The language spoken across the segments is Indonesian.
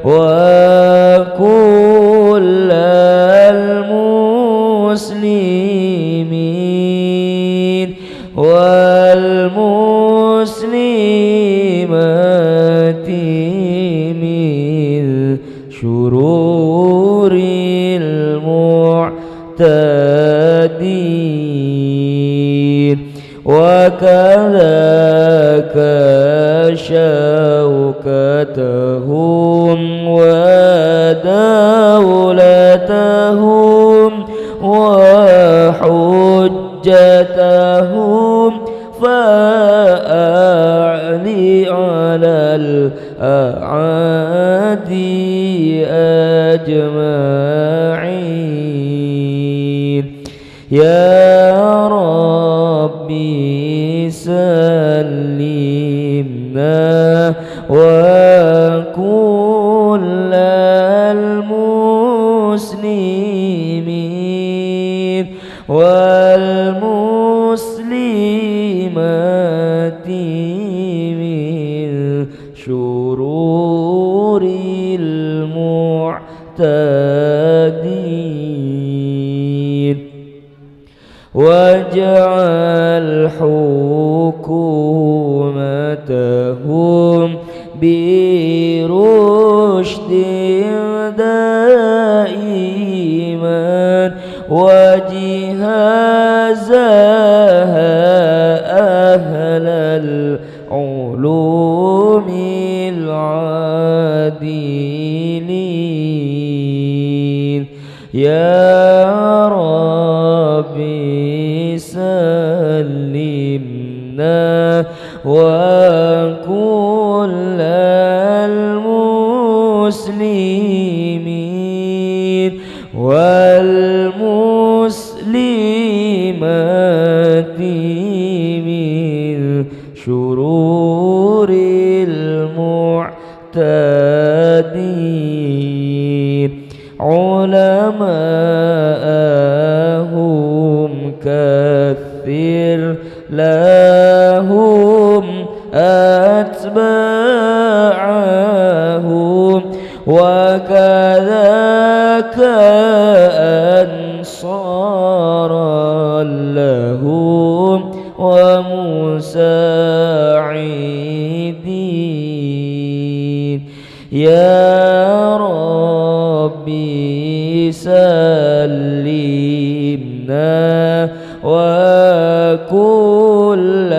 وكل المسلمين والمسلمات من شرور المعتدين. وكذاك شوكتهم ودولتهم وحجتهم فأعلي على الأعادي أجمعين. يا ربي سلمنا وكل المسلمين والمسلمات من شرور المعتدين. واجعل حكومتهم برشد دائما وجهازها أهل العلوم العادلين. يا ربي سلمنا وكل المسلمين والمسلمات من شرور المعتدين. علماءهم كثر لهم أتباعهم وكذاك أنصارا لهم ومساعدين. يا ربي سلمنا وكل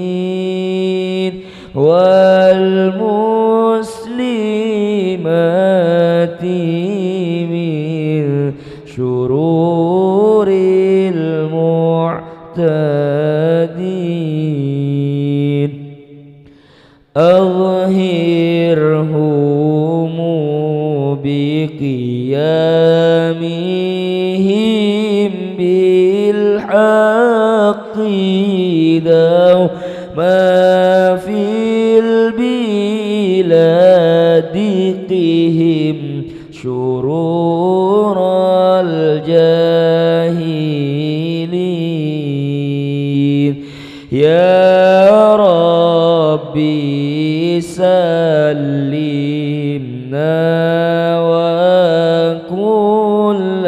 المسلمين والمسلمات من شرور المعتدين. أظهرهم بقيامهم بالحق دوما في البلاد قهم شرور الجاهلين. يا ربي سلمنا وكل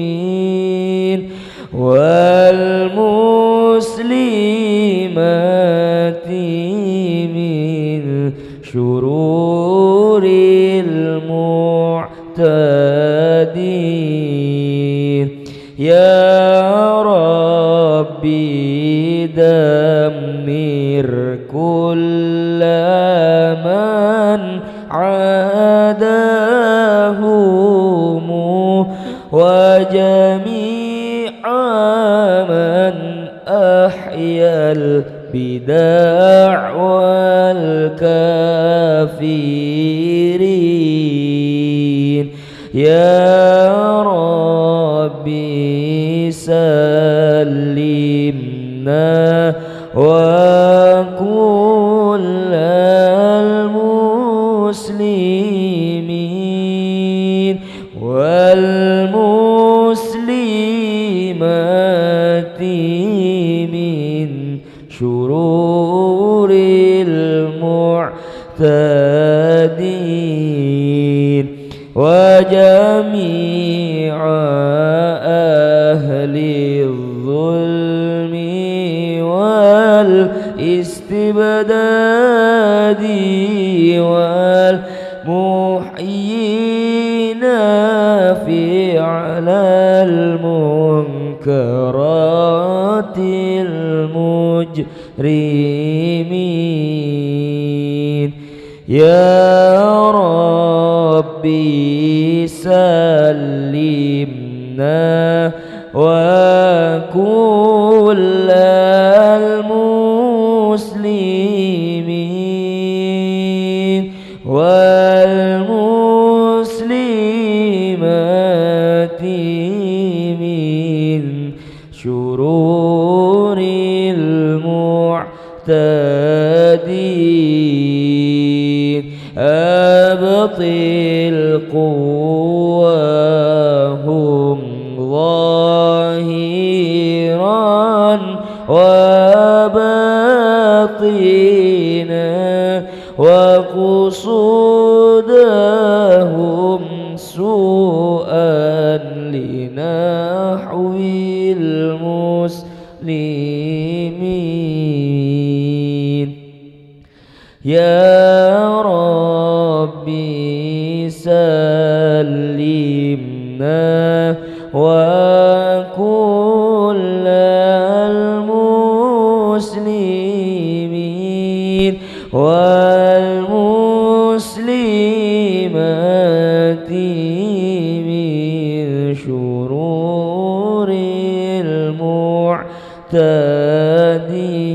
المسلمين والمسلمات من شرور المعتدين. يا ربي دمر كل من عاداهم وجميع من أحيا البدع والكافرين. يا ربي سلمنا وكل المسلمين والمسلمات من شرور المعتدين وجميع أهل الظلم والاستبداد والمحيين فعل المنكرات المجرمين يا ربي سلمنا وكل المسلمين والمسلمات من شرور المعتدين أبطل قواهم ظاهرا وباطنا وقصودهم سوءا لنحو المسلمين يا ربي سلمنا وكل المسلمين والمسلمات من شرور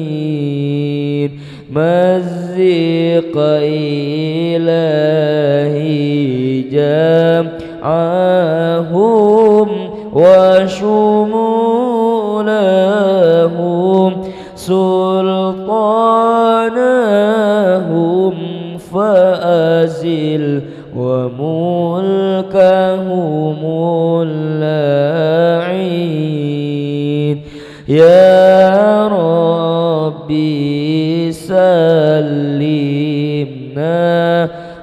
المعتدين مزق إلهي جمعهم وشمولهم سلطانهم فأزل وملكهم اللاعين يا ربي سلمنا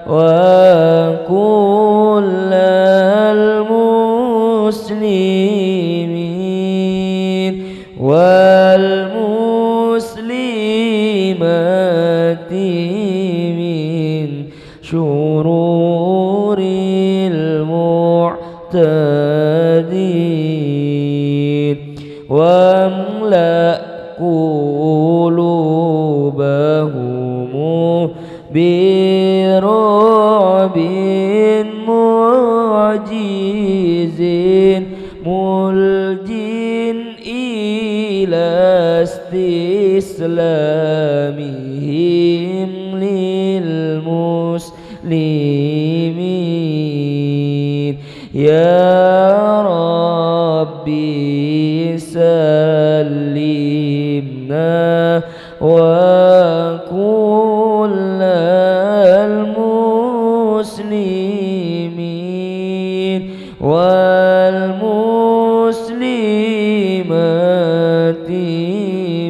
وكل المسلمين والمسلمات من شرور المعتدين واملأ قلوبهم برعب معجز ملج إلى استسلامهم للمسلمين يا ربي سلمنا وكل المسلمين والمسلمات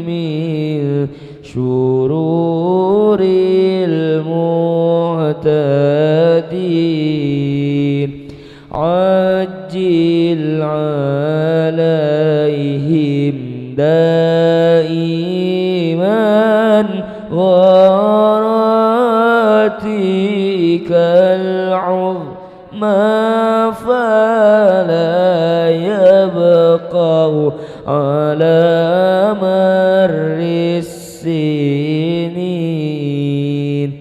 من شرور المعتدين عجل عليهم دائما غاراتك العظمى فلا يبقوا على مر السنين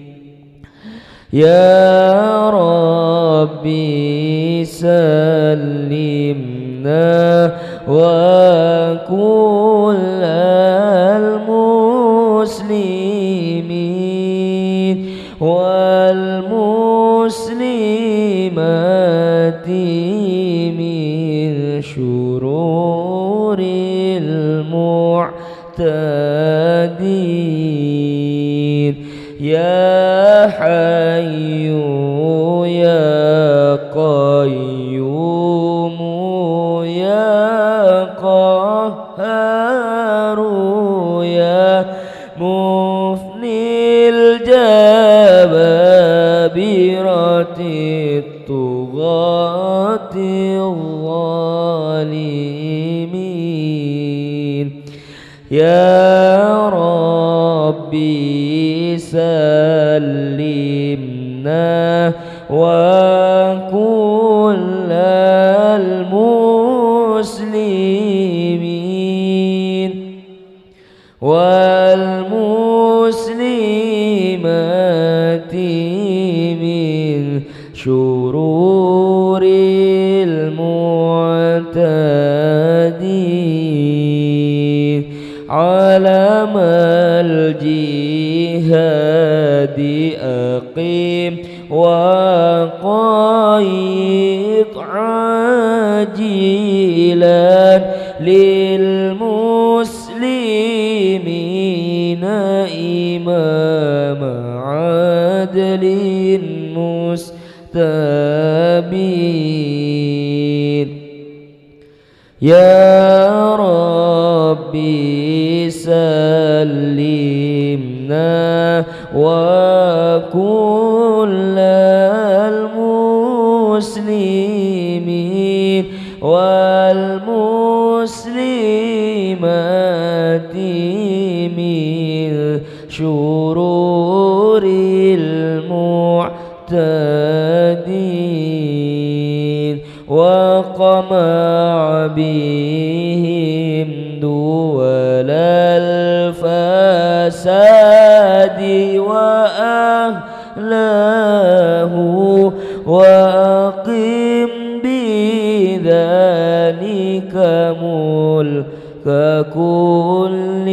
يا ربي سلمنا وكل المسلمين والمسلمات من شرور المعتدين يا حي يا قيوم يا قهار يا مفني الجبابرة الطغاة الظالمين يا ربي سلمنا وكل المسلمين والمسلمات من شرور المعتدين علم الجهاد أقيم وقايض عاجلا للمسلمين إمام عدل مستبين يا ربي سلمنا وكل المسلمين والمسلمات من شرور المعتدين وقمع بهم دول الفساد وأهله وأقم بذلك ملك كل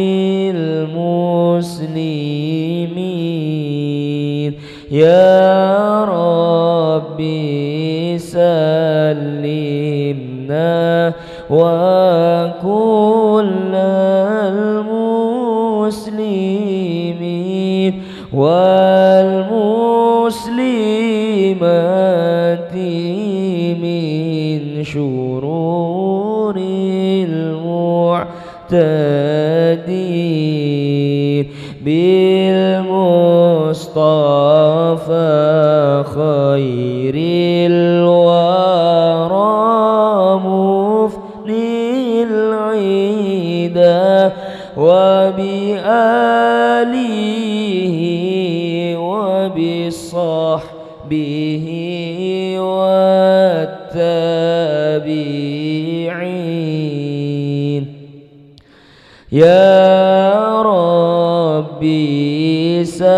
المسلمين يا ربي سلمنا وكل المسلمين والمسلمات من شرور المعتدين بالمصطفى خير الورى مفني العدا وبآله وبصحبه والتابعين يا ربي سلمنا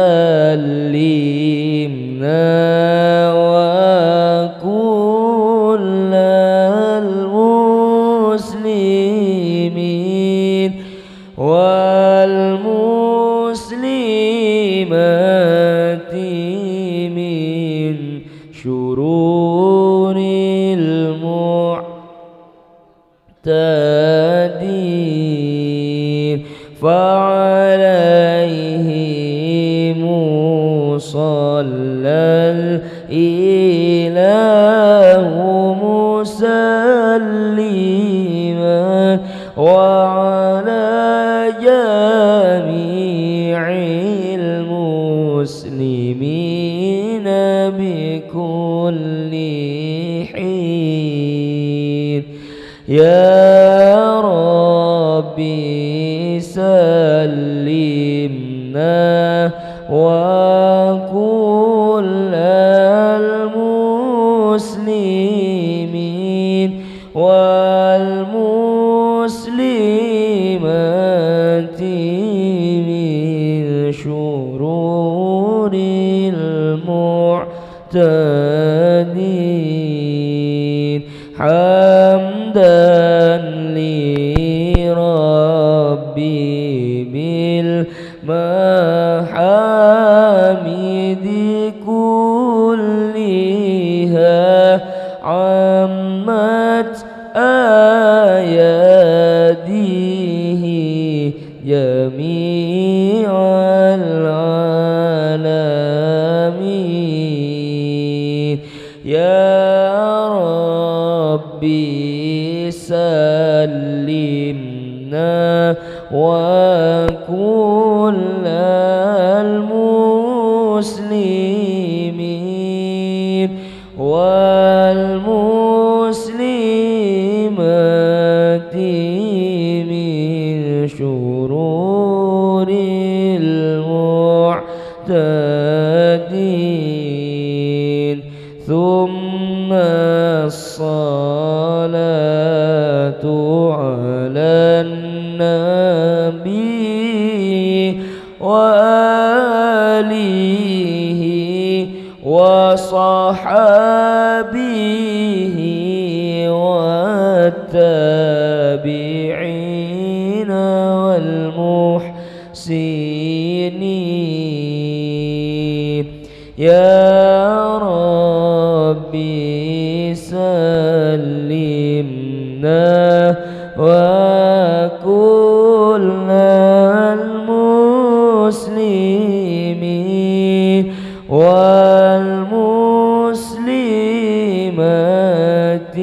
وكل المسلمين والمسلمات من شرور المعتدين فعليهم صلى الإله مسلما وعلى جميع المسلمين بكل حين يا ربي سلمنا وكل المسلمين والمسلمات من شرور المعتدين حمدا لربي بالمحامد كلها عمت آياته جميع العالمين يا ربي سلمنا وكل المسلمين والمسلمات من شرور المعتدين. ثم الصلاة على النبي وآله وصحابه والتابعين والمحسنين. يا ربي سلمنا وكل المسلمين والمسلمات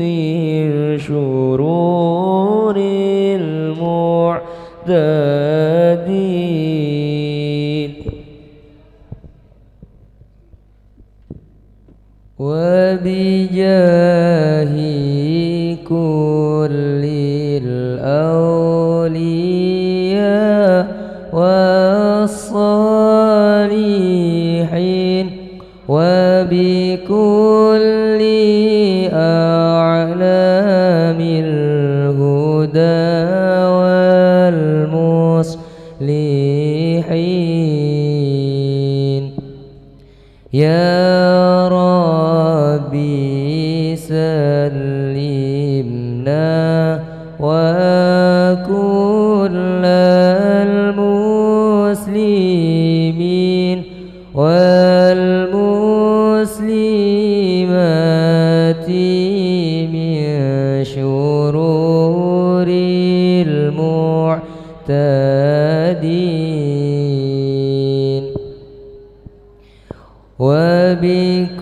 من شرور المعتدين. وبجاه كل الأولياء والصالحين وبكل أعلام الهدى والمصلحين. يا ربي سلمنا وكل المسلمين والمسلمات من شرور المعتدين وبكل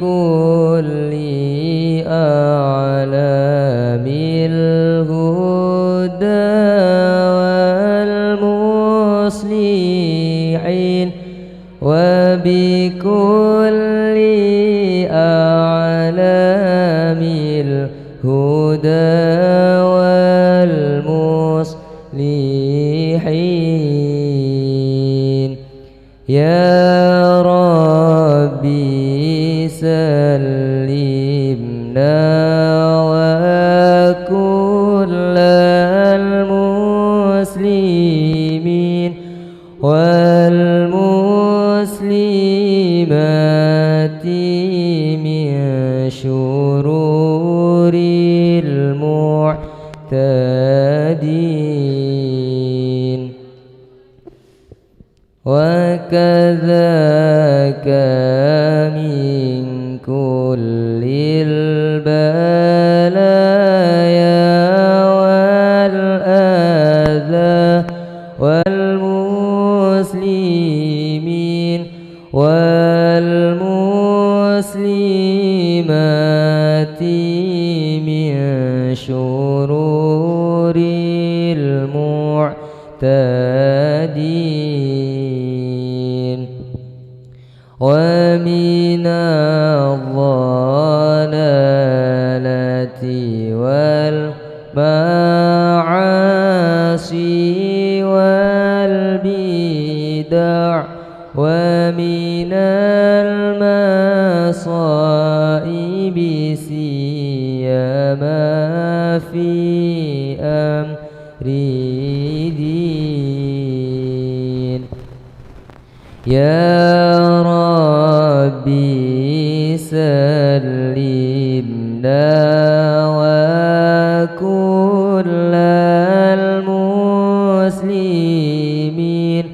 أعلام الهدى والمصلحين وبكل أعلام الهدى والمصلحين. يا ربي سلمنا وكل المسلمين والمسلمات من شرور المعتدين. وكذاك من كل البلايا والأذى والمسلمين والمسلمات من شرور المعتدين ومن الضلالة والمعاصي والبدع ومن المصائب سيما في أمر دين. يا ربي سلمنا وكل المسلمين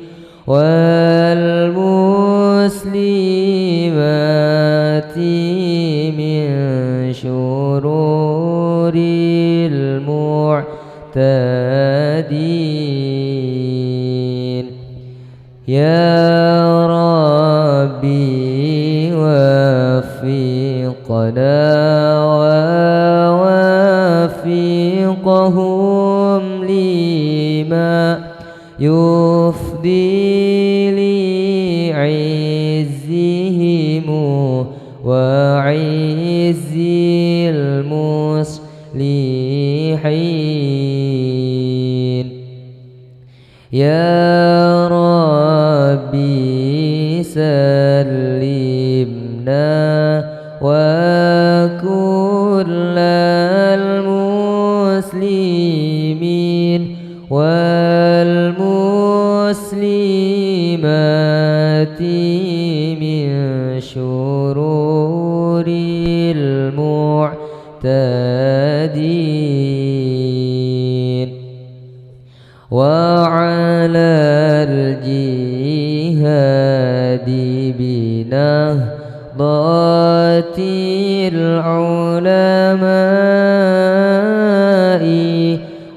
والمسلمات من شرور المعتدين. يا ربي وفقنا ووفقهم لما يفضي لعزهم وعز المصلحين. يا ربي سلمنا وكل المسلمين والمسلمات من شرور المعتدين. وعلى الجهاد بنهضة العلماء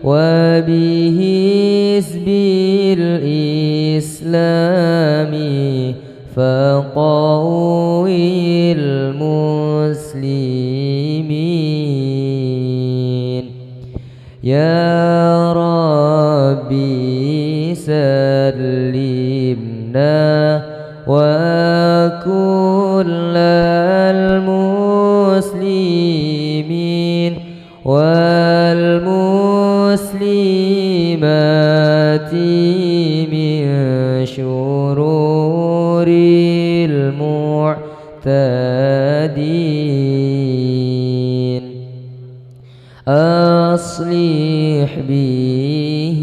وبحزب الإسلام فقوي المسلمين. يا ربي سلمنا وكل المسلمين والمسلمات من شرور المعتدين. أصلح به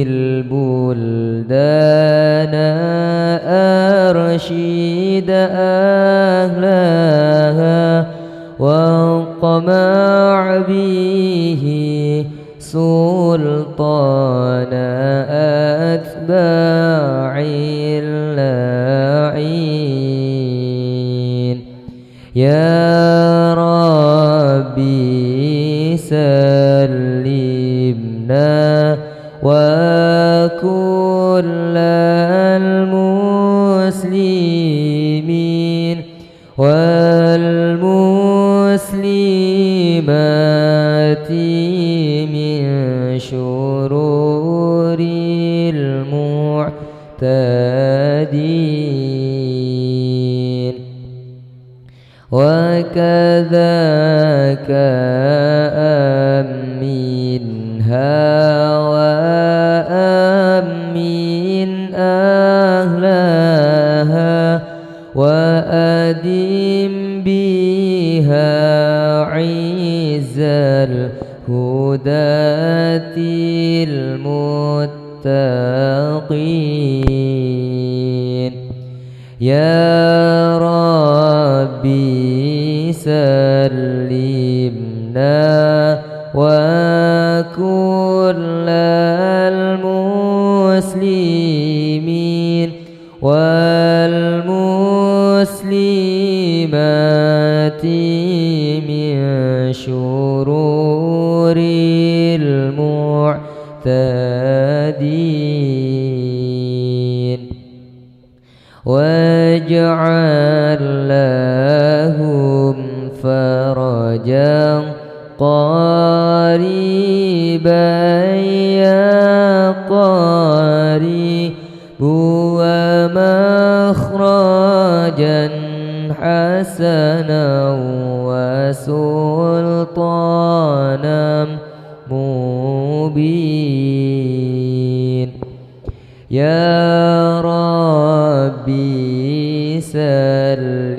البلدان أرشد أهلها واقمع به سلطان أتباع اللاعين. يا ربي سلمنا وكل المسلمين والمسلمات من شرور المعتدين. وكذاك أمنها وأمن أهلها وأدم بها عز الهداة المتقين. يا ربي سلمنا وكل المسلمين والمسلمات من شرور المعتدين. واجعل لهم فرجا قريبا يا قريب ومخرجا حسنا وسلطانا مبين. يا ربي سلمنا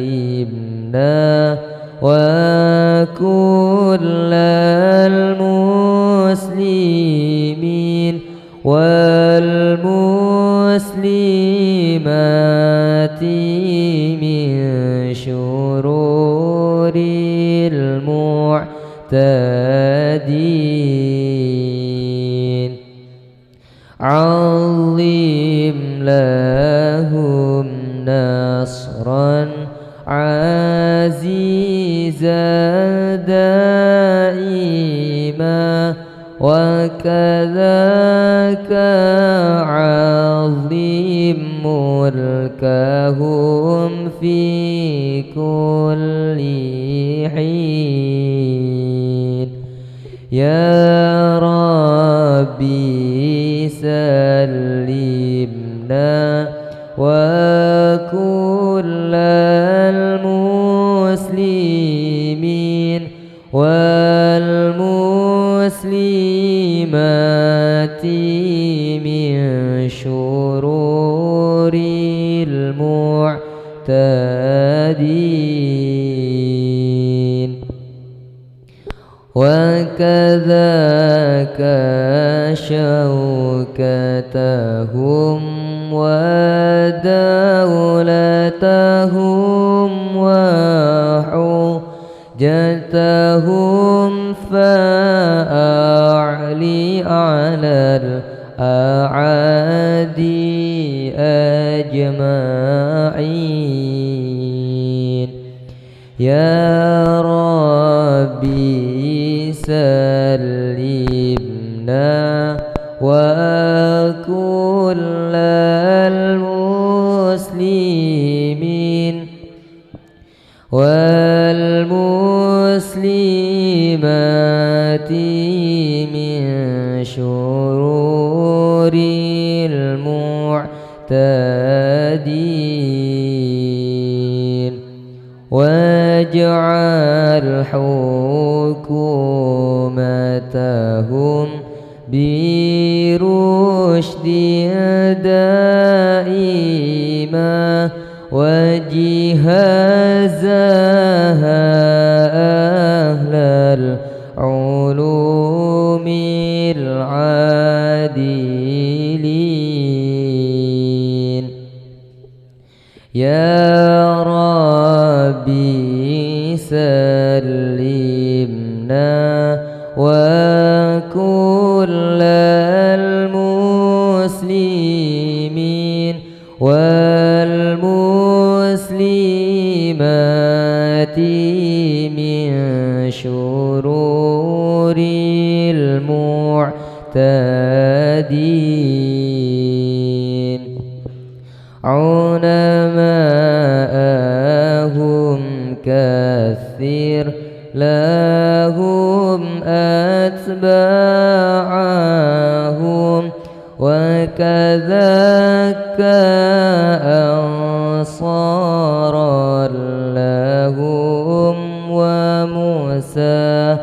وكل المسلمين والمسلمات من شرور المعتدين. عظم لهم نصرا عزيزا دائما وكذاك عظيم ملكهم في كل حين. يا ربي سلم وكل المسلمين والمسلمات من شرور المعتدين وكذاك شوكتهم ودولتهم وحجتهم فأعلي على الأعادي أجمعين يا ربي سلمنا وكل المسلمين والمسلمات من شرور المعتدين واجعل حكومتهم برشد دائما وجهازها أهل العلوم العادلين يا ربي سلمنا وكل المسلمين والمسلمات من شرور المعتدين علماءهم كثر لهم أتباعهم وكذاك أنصارا لهم ومساعدين.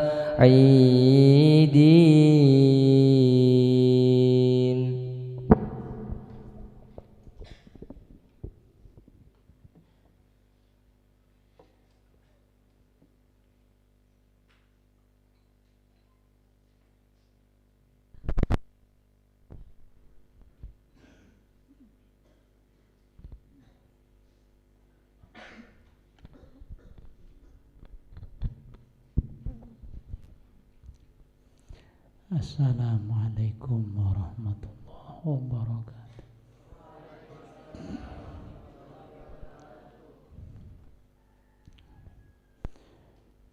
Assalamualaikum warahmatullahi wabarakatuh.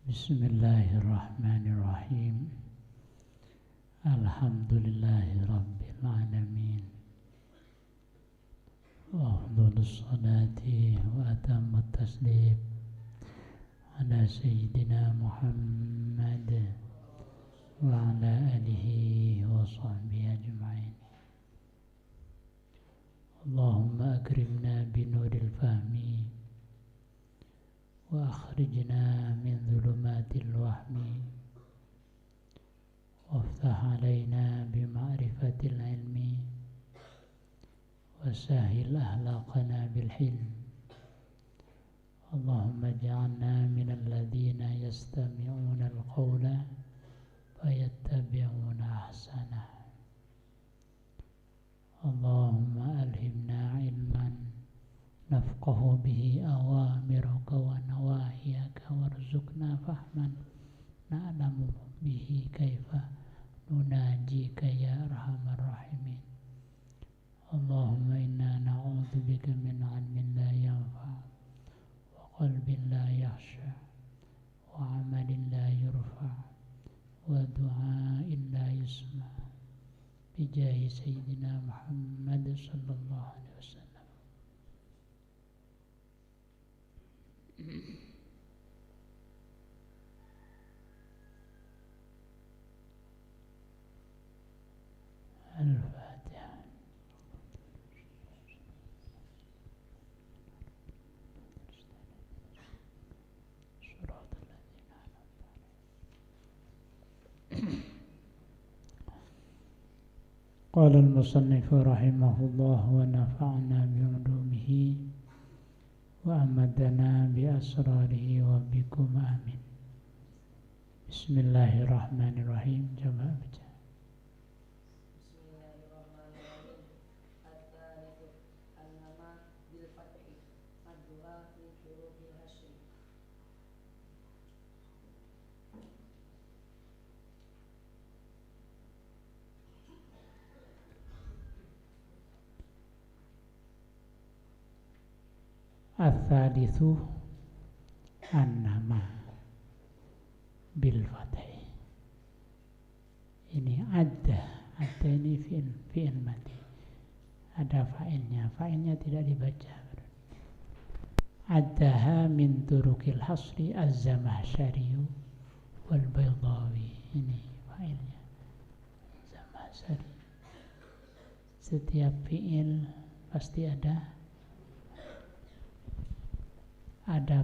Bismillahirrahmanirrahim. Alhamdulillahi rabbil alamin. Wa afdhalus salati wa atammat taslim ala sayyidina Muhammad wa ala alihi wa sahbihi ajma'in. Allahumma akrimna binuril fahmi wa akhrijna min dhulumatil wahmi waftah alaina bima'rifatil ilmi wasahil ahlaqana bil hilm. Allahumma ja'alna minal ladhina yastami'una al-qawla fayattabi'una ahsanah. Allahumma alhimna ilman nafqahu bihi awamiruka wa nawahiyaka warzuqna fahman na'lamu bihi kaifa nunajika ya arhamar rahimin. Allahumma inna na'udzubika min 'ilmin la yanfa' wa qalbin la yakhsha wa 'amalin la yurfa' wa du'a'in la yusma' bijahi sayyidina Muhammad sallallahu alaihi wasallam. Al-Fatihah. قال المصنف رحمه الله ونفعنا بعلومه وأمدنا بأسراره وبكم آمين. Bismillahirrahmanirrahim. Coba baca. Ats-tsalitsu an-nama bil fathi. Ini ada ini fi'il madi. Ada fa'ilnya tidak dibaca. Addaha min turukil hasri az-Zamakhsyari wal Baydawi. Ini fa'ilnya Zamakhsyari. Setiap fi'il pasti ada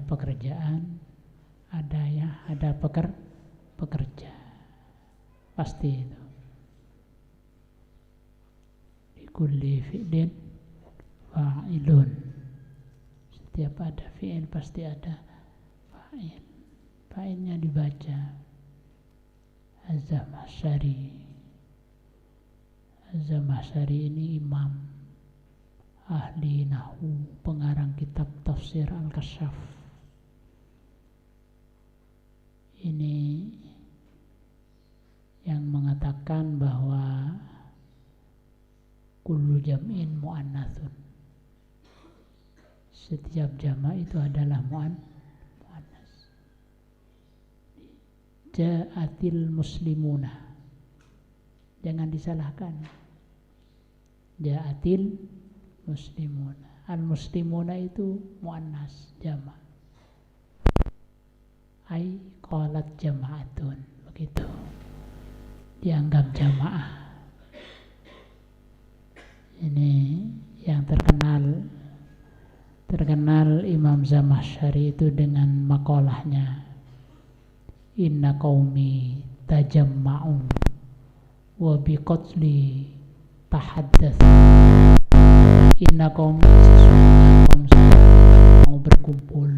pekerjaan, ada pekerja, pasti itu. Di kulli fi'lin fa'ilun. Setiap ada fi'il pasti ada fa'il. Fa'ilnya dibaca. Az-Zamakhsyari ini imam ahli nahwu, pengarang kitab tafsir Al-Kasyaf. Ini yang mengatakan bahwa kullu jam'in mu'annatsun. Setiap jama' itu adalah mu'annas. Ja'atil muslimuna. Jangan disalahkan. Ja'atil muslimuna. Al-muslimuna itu muannas jama'. Ai qalat jama'atun, begitu. Dianggap jamaah. Ini yang terkenal Imam Zamakhsyari itu dengan makolahnya. Inna qaumi tajamma'u wa biqatli tahaddatsu. Inna kaum mau berkumpul,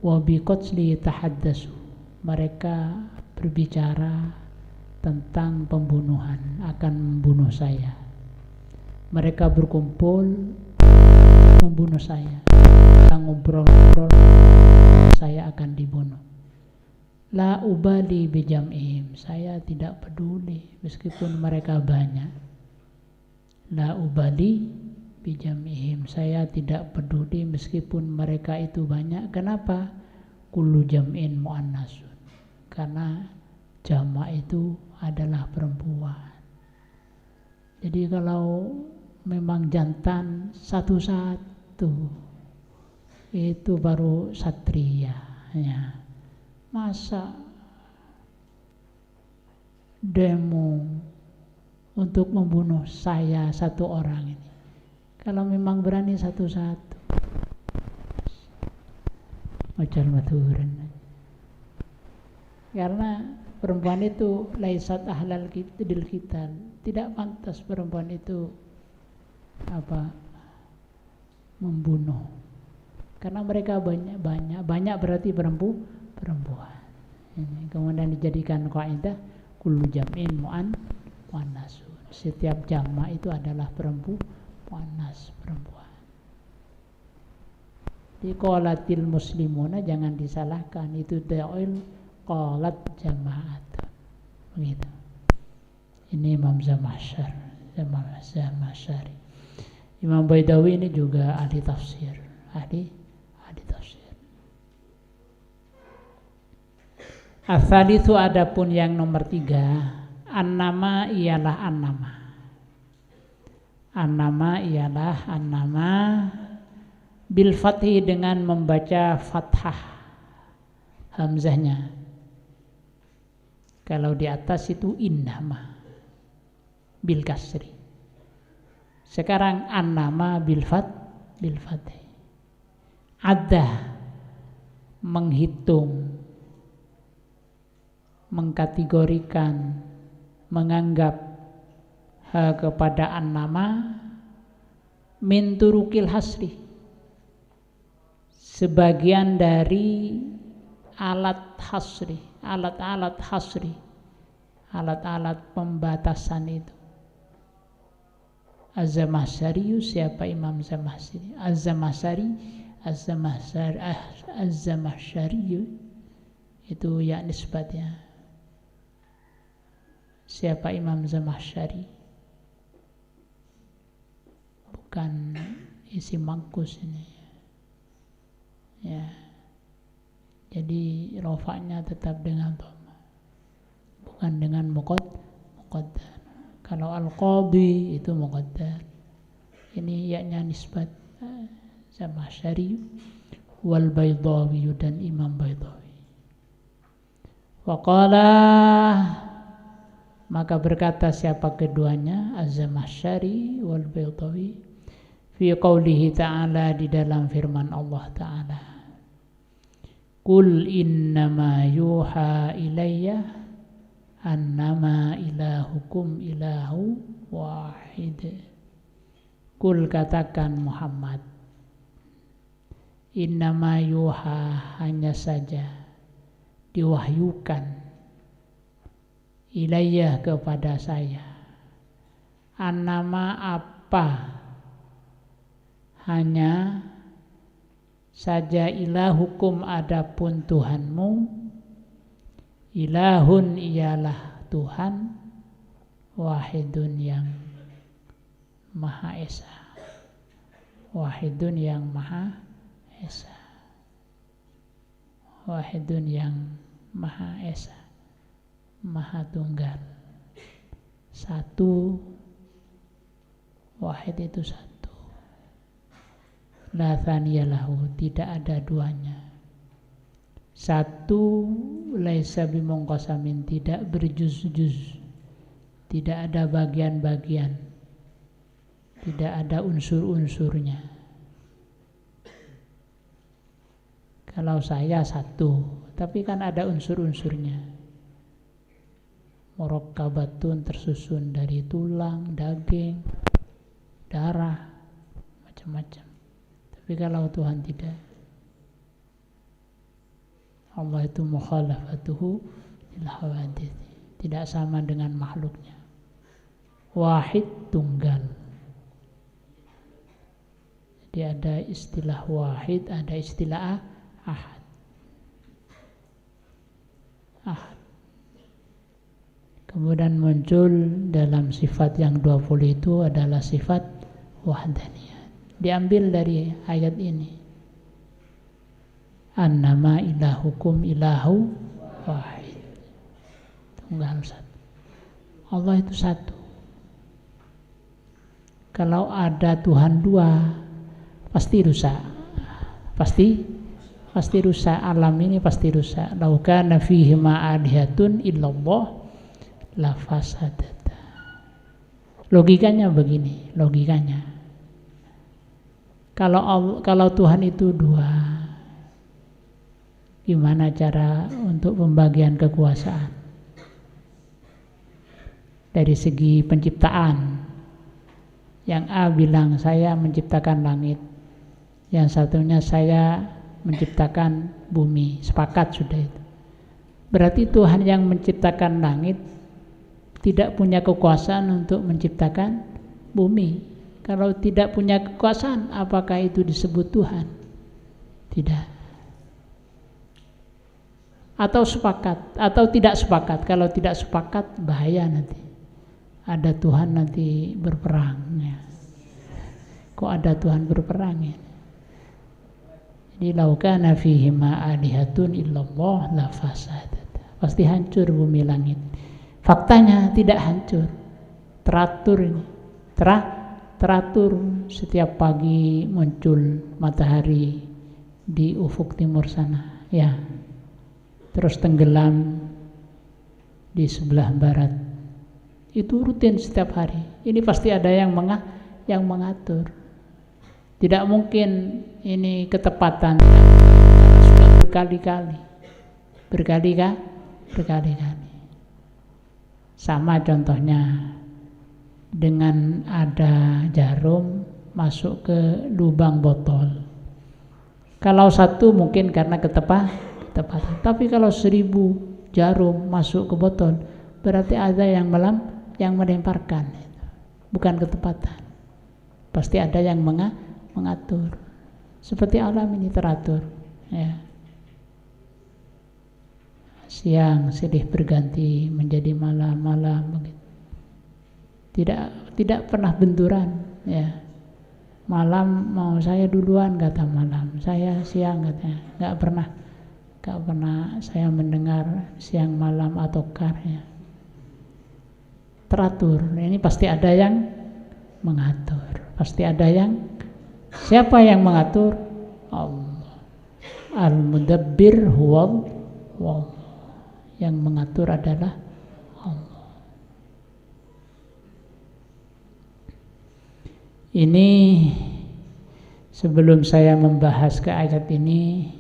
wa biqatli tahaddatsu, mereka berbicara tentang pembunuhan, akan membunuh saya. Mereka berkumpul membunuh saya. Kita ngobrol-ngobrol, saya akan dibunuh. La ubali bijam'ihim, saya tidak peduli meskipun mereka banyak. La ubali bijam'ihim, saya tidak peduli meskipun mereka itu banyak. Kenapa? Kullu jam'in mu'annasun, karena jama' itu adalah perempuan. Jadi kalau memang jantan satu-satu itu baru satria ya. Masa demo untuk membunuh saya satu orang ini? Kalau memang berani satu-satu, macal maturan. Karena perempuan itu laisat ahlal dil qital, tidak pantas perempuan itu membunuh. Karena mereka banyak berarti perempuan. Ini kemudian dijadikan kaidah kullu jam'in muannas. Setiap jama' itu adalah muannas, perempuan. Di qalatil muslimuna jangan disalahkan, itu da'il qalat jama'at. Begitu. Ini Imam Zamakhsyari. Imam Baydawi ini juga ahli tafsir. Ahli tafsir. Ats-tsalitsu, adapun yang nomor 3, an-nama ialah an-nama. An-nama ialah an-nama bil fathi, dengan membaca fathah hamzahnya. Kalau di atas itu innama bil kasri. Sekarang an-nama bil fathi. Adda, menghitung, mengkategorikan, menganggap, kepada an-nama min turukil hasri, sebagian dari alat hasri, alat-alat hasri, alat-alat pembatasan itu. Az-Zamakhsyari, siapa Imam Zamakhsyari? Az-Zamakhsyari itu ya nisbatnya. Siapa Imam Zamakhsyari? Bukan isi mangkus ini. Ya. Jadi rofaknya tetap dengan dhamma, bukan dengan muqaddar. Kalau al-qadhi itu muqaddar. Ini yaknya nisbat Zamakhsyari wal Baydawi dan Imam Baydawi. Waqala, maka berkata siapa keduanya, Az-Zamakhsyari wal Baydawi, fi qaulihi ta'ala, di dalam firman Allah Ta'ala, Qul innama yuha ilayya annama ilahukum ilahu wahid. Qul, katakan Muhammad, innama yuha, hanya saja diwahyukan, ilayya, kepada saya, annama, apa, hanya saja, ilahukum, adapun Tuhanmu, ilahun, ialah Tuhan, wahidun, yang Maha Esa, wahidun, yang Maha Esa, wahidun, yang Maha Esa, Maha Tunggal, satu, wahid itu satu, la thaniya lahu, tidak ada duanya, satu, laisa bimungqasamin, tidak berjuz-juz, tidak ada bagian-bagian, tidak ada unsur-unsurnya. Kalau saya satu, tapi kan ada unsur-unsurnya. Murakkabatun, tersusun dari tulang, daging, darah, macam-macam. Tapi kalau Tuhan tidak. Allah itu mukhalafatuhu lil hawadits, tidak sama dengan makhluknya. Wahid, tunggal. Jadi ada istilah wahid, ada istilah ahad. Ahad. Kemudian muncul dalam sifat yang 20 itu adalah sifat wahdaniyah. Diambil dari ayat ini. Annama ilahukum ilahu wahid. Tunggal satu. Allah itu satu. Kalau ada Tuhan dua, pasti rusak. Pasti rusak. Alam ini pasti rusak. Lau kana fihi ma alihatun illallah la fasadata. Logikanya begini, logikanya. Kalau Tuhan itu dua, gimana cara untuk pembagian kekuasaan? Dari segi penciptaan, yang A bilang saya menciptakan langit, yang satunya saya menciptakan bumi, sepakat sudah itu. Berarti Tuhan yang menciptakan langit tidak punya kekuasaan untuk menciptakan bumi. Kalau tidak punya kekuasaan, apakah itu disebut Tuhan? Tidak. Atau sepakat, atau tidak sepakat. Kalau tidak sepakat, bahaya nanti. Ada Tuhan nanti berperang. Ya. Kok ada Tuhan berperang ya? Jadi lau kana fihi ma alihatun illallah la fasadat. Pasti hancur bumi langit. Faktanya tidak hancur. Teratur ini. Teratur setiap pagi muncul matahari di ufuk timur sana. Ya. Terus tenggelam di sebelah barat. Itu rutin setiap hari. Ini pasti ada yang mengatur. Tidak mungkin ini ketepatan. Sudah berkali-kali. Sama contohnya dengan ada jarum masuk ke lubang botol. Kalau satu mungkin karena ketepatan, tapi kalau 1000 jarum masuk ke botol, berarti ada yang melemparkan, bukan ketepatan. Pasti ada yang mengatur. Seperti alam ini teratur, ya. Siang silih berganti menjadi malam begitu. Tidak pernah benturan, ya. Malam mau saya duluan kata malam, saya siang katanya. Nggak pernah saya mendengar siang malam atau ya. Teratur. Ini pasti ada yang mengatur. Pasti ada yang, siapa yang mengatur? Allah. Al-Mudabbir huwa Allah. Yang mengatur adalah Allah. Ini sebelum saya membahas ke ayat ini,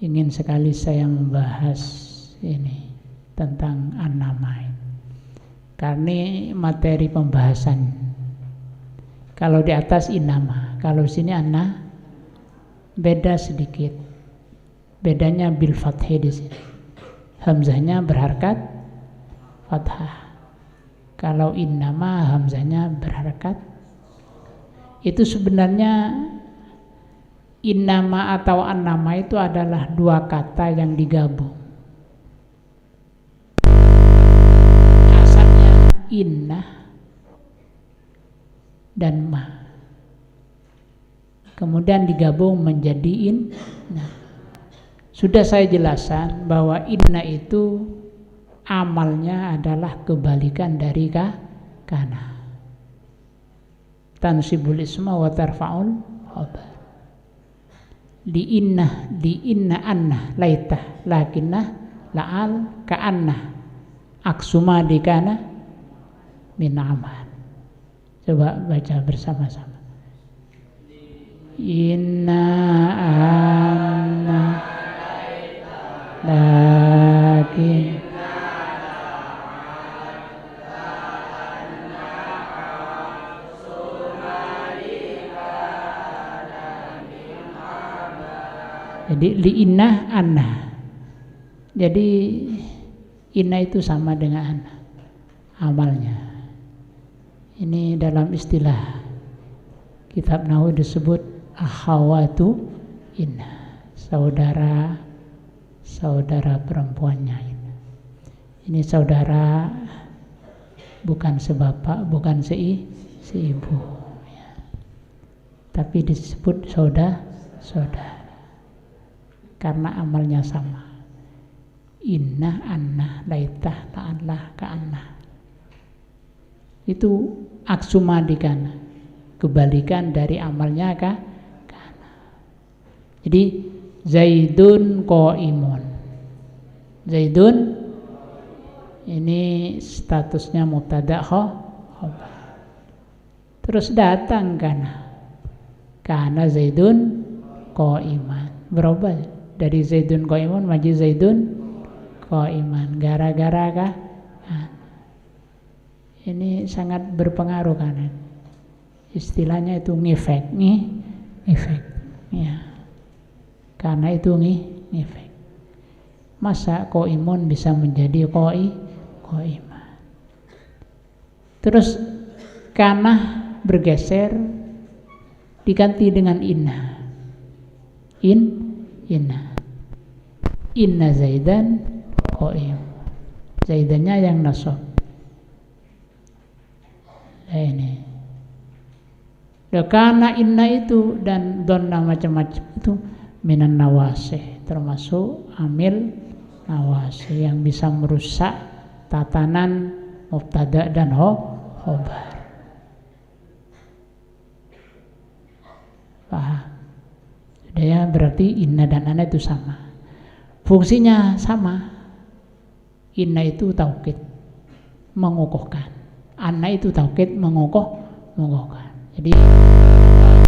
ingin sekali saya membahas ini tentang an-nama. Karena materi pembahasan. Kalau di atas innama, kalau sini anna, beda sedikit. Bedanya bil fathhi di sini. Hamzahnya berharakat fathah. Kalau innama hamzahnya berharakat. Itu sebenarnya innama atau annama itu adalah dua kata yang digabung. Asalnya inna dan ma, kemudian digabung menjadi inna. Sudah saya jelaskan bahwa inna itu amalnya adalah kebalikan dari kana. Tansibul isma wa tarfa'ul khabar. Di inna anna laitah lakinnah la'al ka'anna aksuma di kana min amal. Coba baca bersama-sama. Inna anna lakin jadi li inna anna. Jadi inna itu sama dengan anna amalnya. Ini dalam istilah kitab nahwu disebut akhawatu inna, saudara perempuannya. Ini saudara bukan sebapak, bukan seibu, ya. Tapi disebut saudara karena amalnya sama. Inna anna laitah la'allah ka'anna. Itu aksuma dikana, kebalikan dari amalnya kana. Jadi Zaidun qaimun. Zaidun ini statusnya mubtada khabar. Terus datang kana Zaidun qaiman. Berubah dari Zaidun qaimun menjadi Zaidun qaiman. Gara-gara kah? Ini sangat berpengaruh kan. Istilahnya itu ngefek, ya. Karena itu ngefek. Masa qaimun bisa menjadi qaiman. Terus kana bergeser diganti dengan inna. Inna Zaidan qaim. Zaidannya yang nasab. Ini. Karena inna itu dan donna macam-macam itu minan nawasih, termasuk amil nawasih yang bisa merusak tatanan mubtada dan khobar. Paham? Sudah ya, berarti inna dan anna itu sama. Fungsinya sama. Inna itu taukid, mengukuhkan. Anna itu taukid, mengukuhkan. Jadi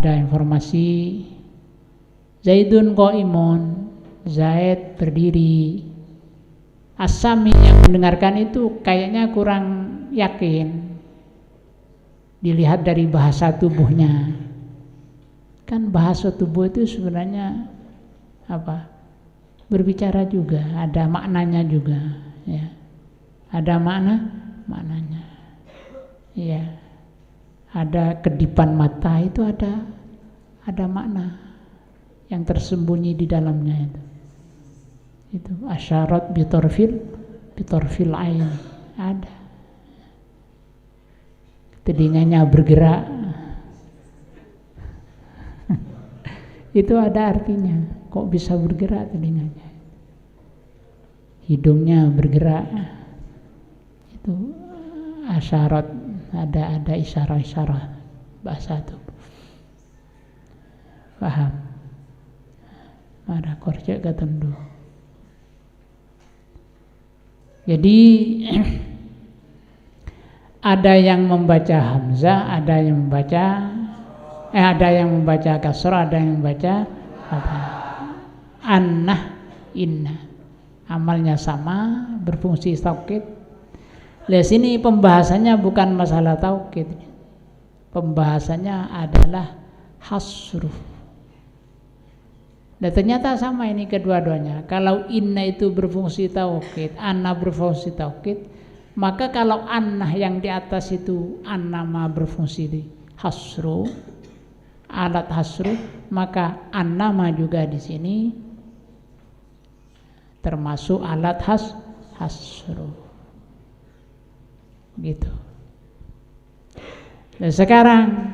ada informasi Zaidun qaimun, Zaid berdiri. As-Sami yang mendengarkan itu kayaknya kurang yakin. dilihat dari bahasa tubuhnya. Kan bahasa tubuh itu sebenarnya apa? Berbicara juga, ada maknanya juga, ya. Ada maknanya. Ya. Ada kedipan mata itu ada makna yang tersembunyi di dalamnya itu. Itu asyarat bitorfil ain, ada. Telinganya bergerak. Itu ada artinya. Kok bisa bergerak telinganya? Hidungnya bergerak. Itu asyarat, ada isyarah-isyarah bahasa itu. Paham? Ada korjek ketendu. Jadi ada yang membaca hamzah, ada yang membaca kasrah, ada yang membaca annah, inna. Amalnya sama, berfungsi taukid. Lihat sini pembahasannya bukan masalah taukid. Pembahasannya adalah hasru. Dan ternyata sama ini kedua-duanya. Kalau inna itu berfungsi taukid, anna berfungsi taukid, maka kalau annah yang di atas itu annama berfungsi di hasru, alat hasru, maka annama juga di sini termasuk alat hasru. Gitu. Dan sekarang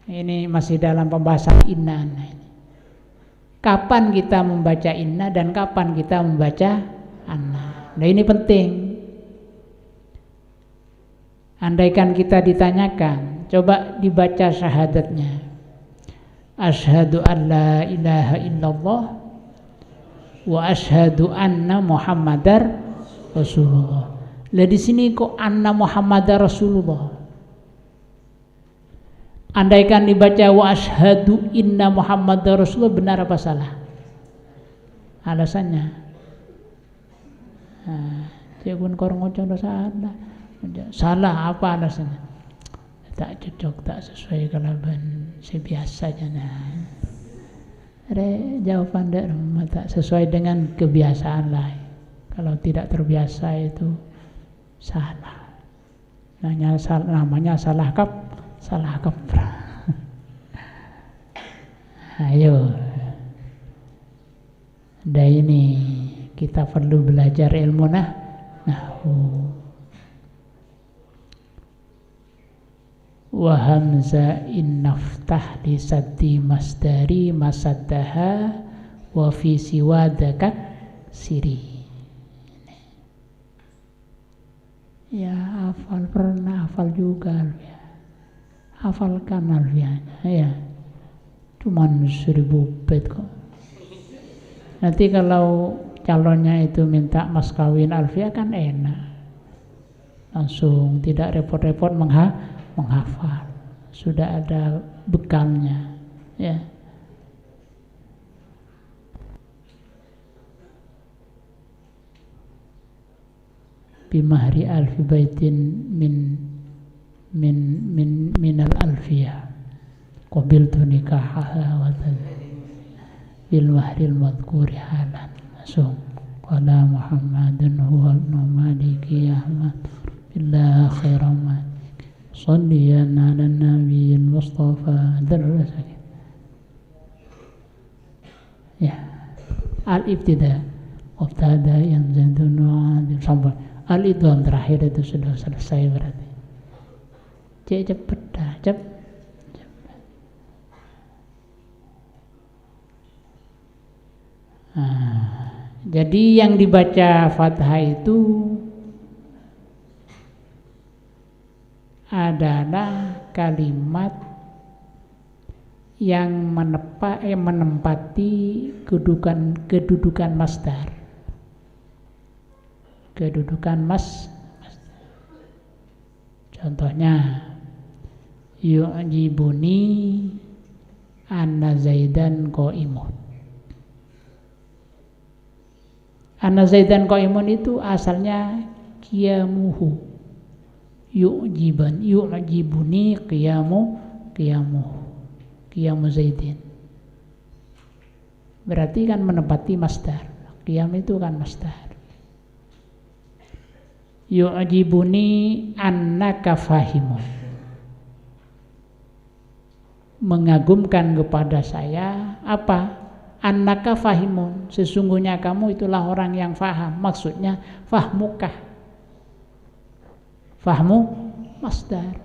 ini masih dalam pembahasan inna. Kapan kita membaca inna dan kapan kita membaca anna? Nah ini penting. Andaikan kita ditanyakan, coba dibaca syahadatnya. Asyhadu an la ilaha illallah wa asyhadu anna Muhammadar Rasulullah. Lah di sini kok anna Muhammadar Rasulullah? Andaikan dibaca wa asyhadu inna Muhammadar Rasulullah, benar apa salah? Alasannya Cekun korong ngocong salah. Salah apa alasannya? Tak cocok, tak sesuai kalaban sebiasa jana. Ada jawaban tak sesuai dengan kebiasaan lain. Kalau tidak terbiasa itu salah. Namanya salah kaprah. Ayo. Dan ini kita perlu belajar ilmu nahwu. Wa hamza in naftah li saddi masdari masaddaha wa fi siwadaka siri. Ya hafal, pernah hafal juga Alfia. Hafalkan Alfianya ya. Cuman 1000 bait kok. Nanti kalau calonnya itu minta mas kawin Alfia kan enak. Langsung tidak repot-repot menghafal. Sudah ada bekalnya ya. Bimahri alfi baitin minal alfiyah qabiltu nikahaha wa bil mahril madhkuri halan. So qala Muhammadun huwa maliki ahmad billah khairan salliyan ala nabiyil mustafa darrasak. Ya, al-ibtida wabtada yang zanduna sampai al-idgham terakhir itu sudah selesai berarti. Cepet dah, cepet. Jadi yang dibaca Fathah itu adalah kalimat yang menempati kedudukan masdar. Kedudukan contohnya yu'jibuni anna zaidan qaimun. Anna zaidan qaimun itu asalnya qiyamuhu. yu'jibuni qiyamu Zaidin. Berarti kan menepati masdar. Qiyam itu kan masdar. Yu'jibuni annaka fahimun. Mengagumkan kepada saya apa? Annaka fahimun. Sesungguhnya kamu itulah orang yang faham. Maksudnya fahmukah. Fahmu masdar.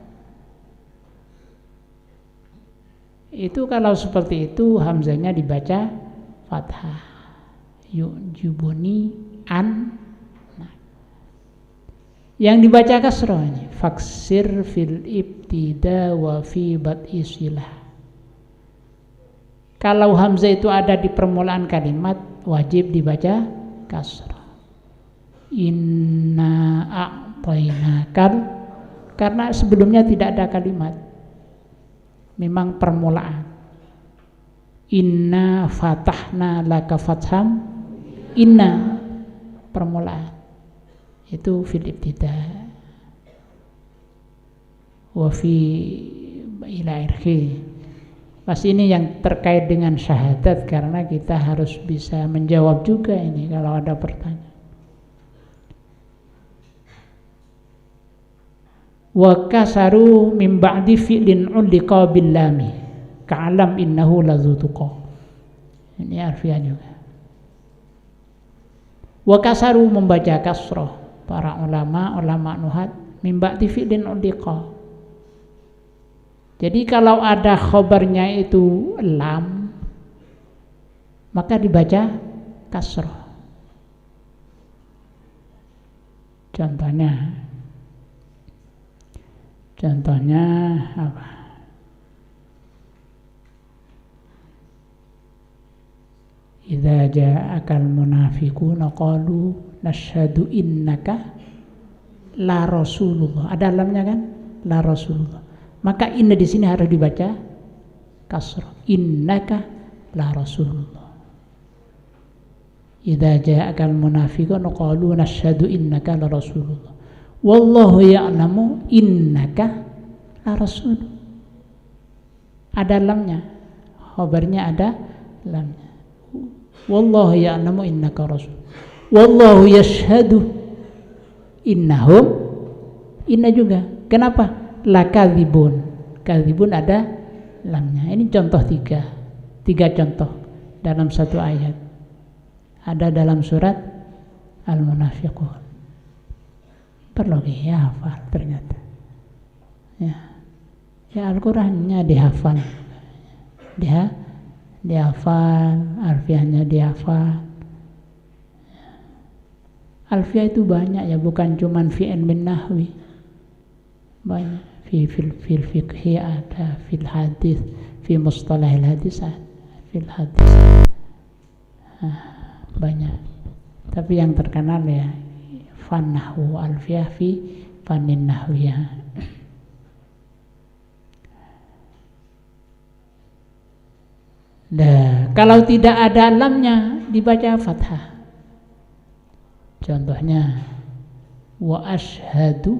Itu kalau seperti itu hamzahnya dibaca fathah. Yu'jibuni an. Yang dibaca kasrah ini faksir fil ibtida wa fi bad'i silah. Kalau hamzah itu ada di permulaan kalimat wajib dibaca kasrah. Inna a'tainakal, karena sebelumnya tidak ada kalimat, memang permulaan. Inna fatahna laka fatham, inna permulaan itu fil ibtida wa fi ila akhirih. Pas ini yang terkait dengan syahadat, karena kita harus bisa menjawab juga ini kalau ada pertanyaan. Wa kasaru min ba'di fi'lin ulliqa bil lami ka'alam innahu ladzu tuqa. Ini arfiah juga. Wa kasaru membaca kasrah para ulama nuhat min ba'di fi'lin ulliqa. Jadi kalau ada khobarnya itu lam, maka dibaca kasrah. Contohnya apa? Idza ja'akal munafiquna qalu nashhadu innaka la rasulullah. Ada lamnya kan? La rasulullah. Maka inna di sini harus dibaca kasrah. Innaka la rasulullah. Idza ja'akal munafiquna qalu nashhadu innaka la rasulullah. Wallahu ya'lamu innaka la rasul. Ada lamnya. Khabarnya ada lamnya. Wallahu ya'lamu innaka rasul. Wallahu yashhadu innahum. Inna juga. Kenapa? Lakadzibun. Kadzibun ada lamnya. Ini contoh tiga contoh dalam satu ayat. Ada dalam surat Al-Munafiqun. Perlu dihafal ternyata. Ya Al-Qur'annya dihafal. Dihafal, alfiahnya dihafal. Alfiah itu banyak ya, bukan cuman fi ilmin nahwi. Banyak. Fil fiqhi ada, fil hadis, fi mustalahil hadis ada, fil hadis. Banyak. Tapi yang terkenal ya fan nahwu, alfiyah fi fanin nahwiyah. Nah, kalau tidak ada lamnya dibaca fathah. Contohnya wa asyhadu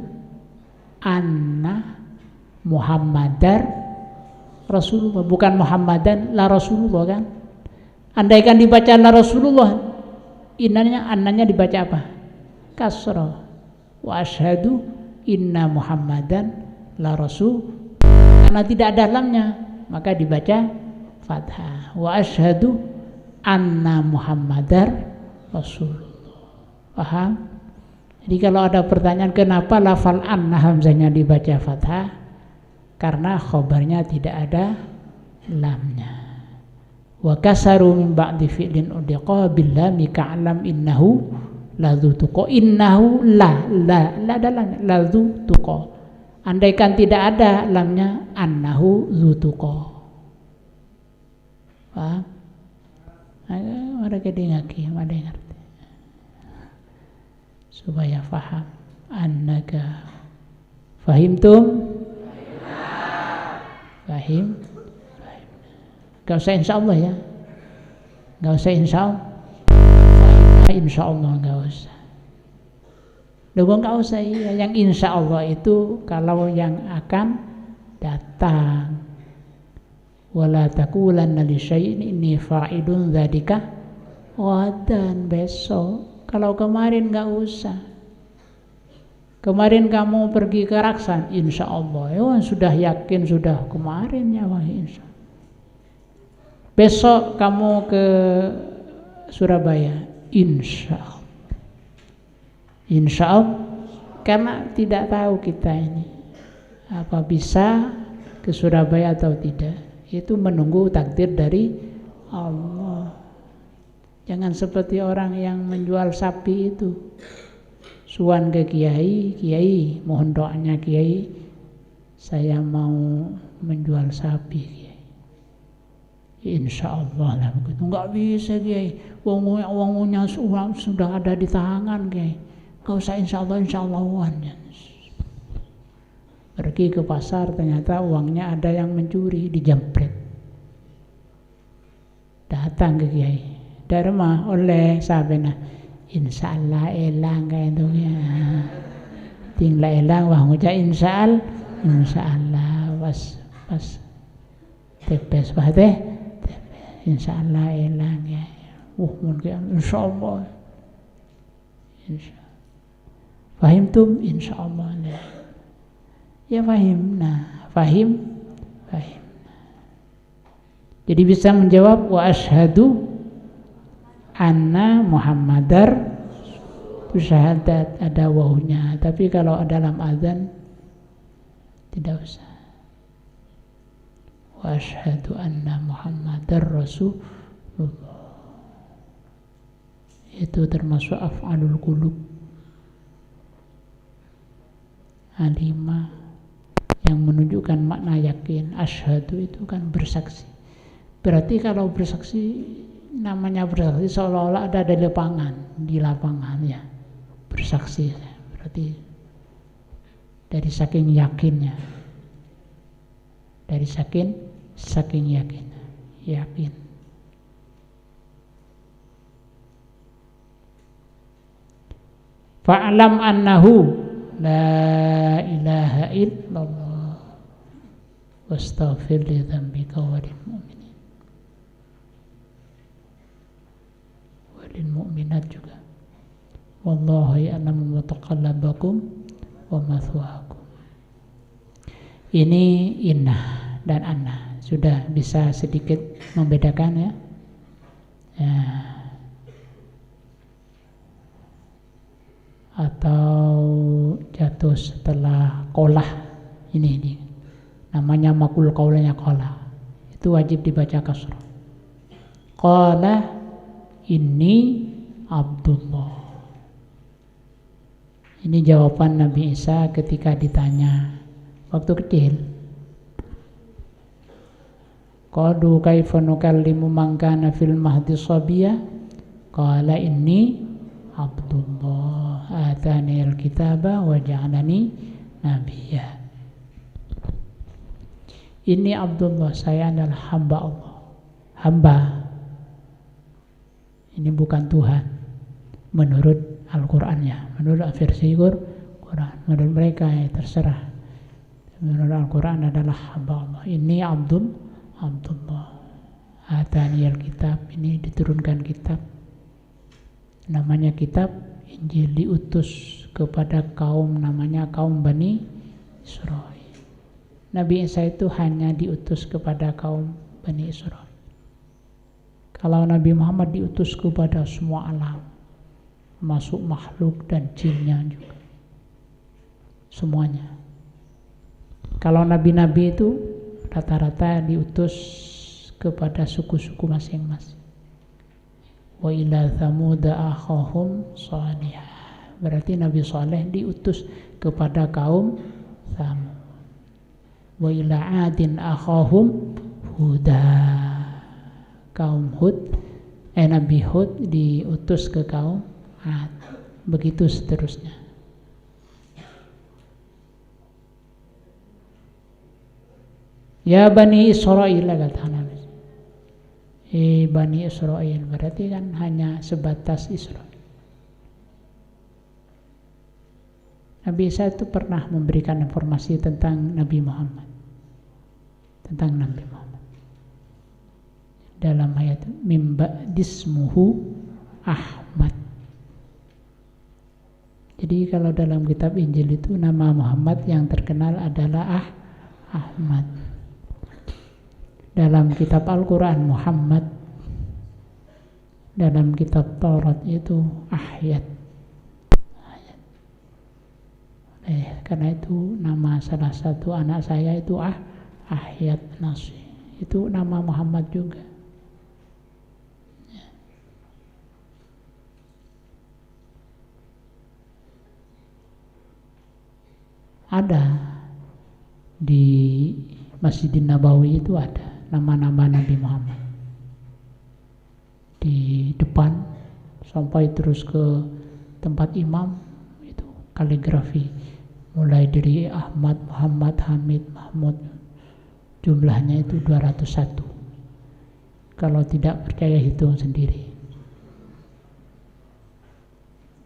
anna Muhammadar Rasulullah, bukan Muhammadan la Rasulullah kan? Andaikan dibaca la Rasulullah, annanya dibaca apa? Kasrah. Wa asyhadu inna Muhammadan la Rasul. Karena tidak ada lamnya, maka dibaca fathah. Wa asyhadu anna Muhammadar Rasulullah. Paham? Jadi kalau ada pertanyaan kenapa lafal anna hamzahnya dibaca fathah? Karena khobarnya tidak ada lamnya. Wa kasaru min ba'di fi'lin udiqa bil lam ka'lam innahu ladzu tuqa. Innahu la dalam ladzu tuqa. Andaikan tidak ada lamnya annahu dzu tuqa. Paham? Mereka dengarkan, ada yang ngerti. Supaya faham. Annaka fahimtum? Fahim? Gak usah insyaallah ya. Gak usah insyaallah. Insyaallah gak usah. Loh nggak usah, iya, yang insya Allah itu kalau yang akan datang. Wala taqulanna li syai'in inni fa'idun dzalika ghadan, besok. Kalau kemarin nggak usah. Kemarin kamu pergi ke Raksan, insya Allah, ya sudah yakin sudah kemarin ya, wah insya Allah. Besok kamu ke Surabaya, insya Allah. Insya Allah, karena tidak tahu kita ini apa bisa ke Surabaya atau tidak. Itu menunggu takdir dari Allah. Jangan seperti orang yang menjual sapi itu. Suan ke kiai, kiai mohon doanya kiai, saya mau menjual sapi kiai. Insya Allah lah begitu. Enggak bisa kiai, uangnya sudah ada di tangan kiai. Enggak usah insya Allah uangnya. Pergi ke pasar, ternyata uangnya ada yang mencuri, dijempret. Datang ke kiai, Dharma oleh sabena, insya Allah elang kayak itu ya. Tinggal elang, wah ngucap insya Allah, pas tepes wah teh, insya Allah elang ya. Mungkin insya Allah, fahim tum insya Allah ya fahim. Nah, fahim. Jadi bisa menjawab wa asyhadu anna Muhammadar, itu syahadat, ada wawunya. Tapi kalau dalam azan tidak usah. Wa asyhadu anna Muhammadar Rasulullah. Itu termasuk af'alul qulub. Alimah yang menunjukkan makna yakin. Asyhadu itu kan bersaksi. Berarti kalau bersaksi, namanya bersaksi seolah-olah ada di lapangan ya. Bersaksi berarti dari saking yakinnya. Dari saking yakin. Fa'lam annahu la ilaha illallah wastaghfir li dzambika wa lil mu'minin walil mu'minat juga. Wallahu ya'lamu mutaqallabakum wa mathwaakum. Ini innah dan anna sudah bisa sedikit membedakan ya. Atau jatuh setelah qolah ini namanya makul qaulanya qolah, itu wajib dibaca kasrah. Qala inni Abdullah. Ini jawaban Nabi Isa ketika ditanya waktu kecil. Qalu kaifa nukallimu man kana fil mahdi sabiyya? Qala inni Abdullah atani al-kitaba wa ja'alani nabiyya. Ini Abdullah, saya adalah hamba Allah. Hamba. Ini bukan Tuhan. Menurut Al-Qur'annya, menurut versi Quran, menurut mereka ya terserah. Menurut Al-Qur'an adalah hamba Allah. Ini Abdullah. Atani al-kitab, ini diturunkan kitab. Namanya kitab Injil, diutus kepada kaum namanya kaum Bani Israel. Nabi Isa itu hanya diutus kepada kaum Bani Israel. Kalau Nabi Muhammad diutus kepada semua alam, masuk makhluk dan jinnya juga, semuanya. Kalau nabi-nabi itu rata-rata diutus kepada suku-suku masing-masing. Wa ila thamuda akhahum salih. Berarti Nabi Saleh diutus kepada kaum Thamud. Wa ila adin akhahum Huda. Kaum Hud, Nabi Hud diutus ke kaum Ad. Begitu seterusnya. Ya Bani Israel kata Nabi. Bani Israel berarti kan hanya sebatas Israel. Nabi Isa itu pernah memberikan informasi tentang Nabi Muhammad. Tentang Nabi Muhammad. Dalam ayat mimba dismuhu Ahmad. Jadi kalau dalam kitab Injil itu nama Muhammad yang terkenal adalah Ahmad. Dalam kitab Al-Quran Muhammad, dalam kitab Taurat itu Ahyad. Karena itu nama salah satu anak saya itu Ahyad Nasi. Itu nama Muhammad juga. Ada di Masjidin Nabawi itu ada nama-nama Nabi Muhammad di depan sampai terus ke tempat imam itu kaligrafi mulai dari Ahmad, Muhammad, Hamid, Mahmud, jumlahnya itu 201. Kalau tidak percaya hitung sendiri.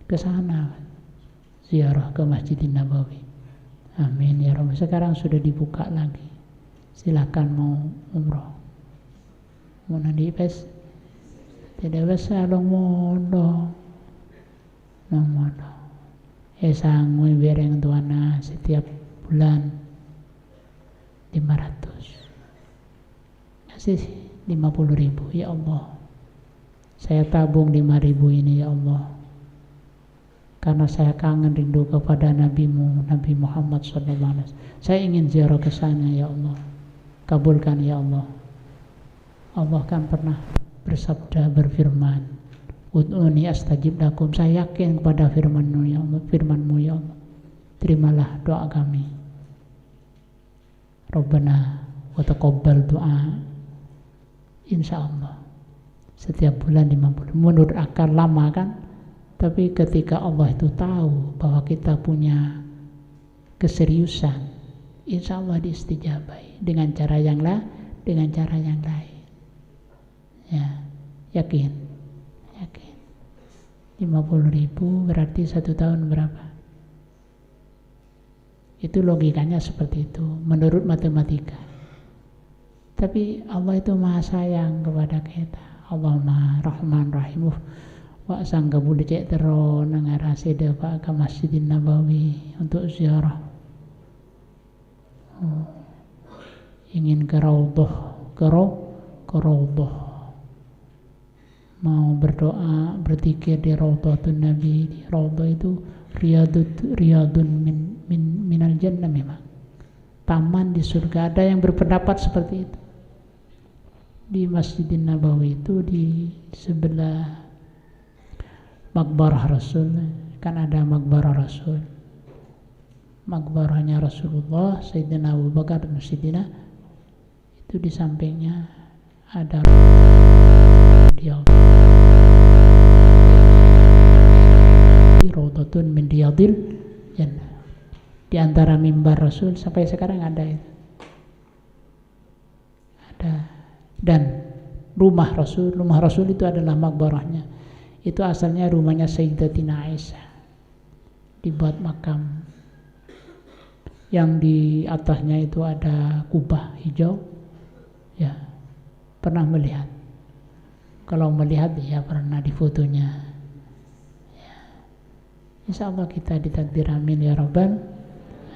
Ke sana ziarah ke Masjidin Nabawi. Amin ya Rabb. Sekarang sudah dibuka lagi. Silakan mau umroh. Mau nanti pes. Tidak bisa long modo. Long modo. Sanggup bereng tuana setiap bulan 500. Kasih 50.000 ya Allah. Saya tabung 5.000 ini ya Allah. Karena saya kangen rindu kepada Nabi-Mu, Nabi Muhammad SAW. Saya ingin ziarah ke sana ya Allah. Kabulkan ya Allah. Allah kan pernah bersabda, berfirman, Ud'uni astajib lakum. Saya yakin kepada firman-Mu ya Allah. Firman-Mu ya Allah. Terimalah doa kami. Rabbana wa taqabbal doa. Insya Allah. Setiap bulan 50. Menurut akal lama kan? Tapi ketika Allah itu tahu bahwa kita punya keseriusan, insya Allah diistijabai dengan cara yang lain. Ya, yakin. 50.000 berarti 1 tahun berapa? Itu logikanya seperti itu menurut matematika. Tapi Allah itu maha sayang kepada kita. Allah maha Rahman Rahim. Wak sangka boleh cek terus nangarasi depak ke Masjidin Nabawi untuk ziarah. Ingin ke Raudhah, ke Raudhah. Mau berdoa, berzikir di Raudhatun Nabi. Di Raudhah itu riyadun minal jannah memang. Taman di surga. Ada yang berpendapat seperti itu. Di Masjidin Nabawi itu di sebelah Makbarah Rasul, kan ada Makbarah Rasul. Makbarahnya Rasulullah, Sayyidina Abu Bakar dan Sayyidina, itu di sampingnya ada Raudhatun min riyadil jannah. Di antara mimbar Rasul sampai sekarang ada itu. Ada. Dan rumah Rasul itu adalah makbarahnya. Itu asalnya rumahnya Sayyidatina Aisyah, dibuat makam. Yang di atasnya itu ada kubah hijau. Ya, pernah melihat. Kalau melihat ya pernah di fotonya. Ya. Insya Allah kita ditakdir, amin ya Rabbal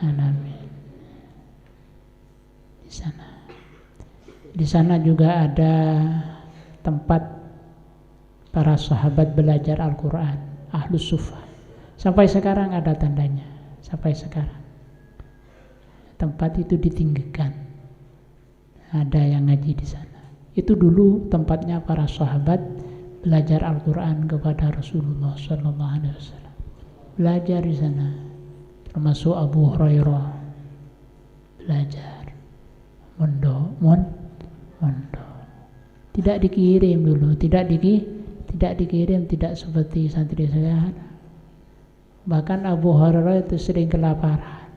alamin. Di sana juga ada tempat para sahabat belajar Al-Quran, Ahlus Suffah. Sampai sekarang ada tandanya. Sampai sekarang tempat itu ditinggikan. Ada yang ngaji di sana. Itu dulu tempatnya para sahabat belajar Al-Quran kepada Rasulullah SAW. Belajar di sana. Termasuk Abu Hurairah belajar. Mondok. Tidak dikirim dulu, tidak dikirim, tidak seperti santri sekarang. Bahkan Abu Hurairah itu sering kelaparan.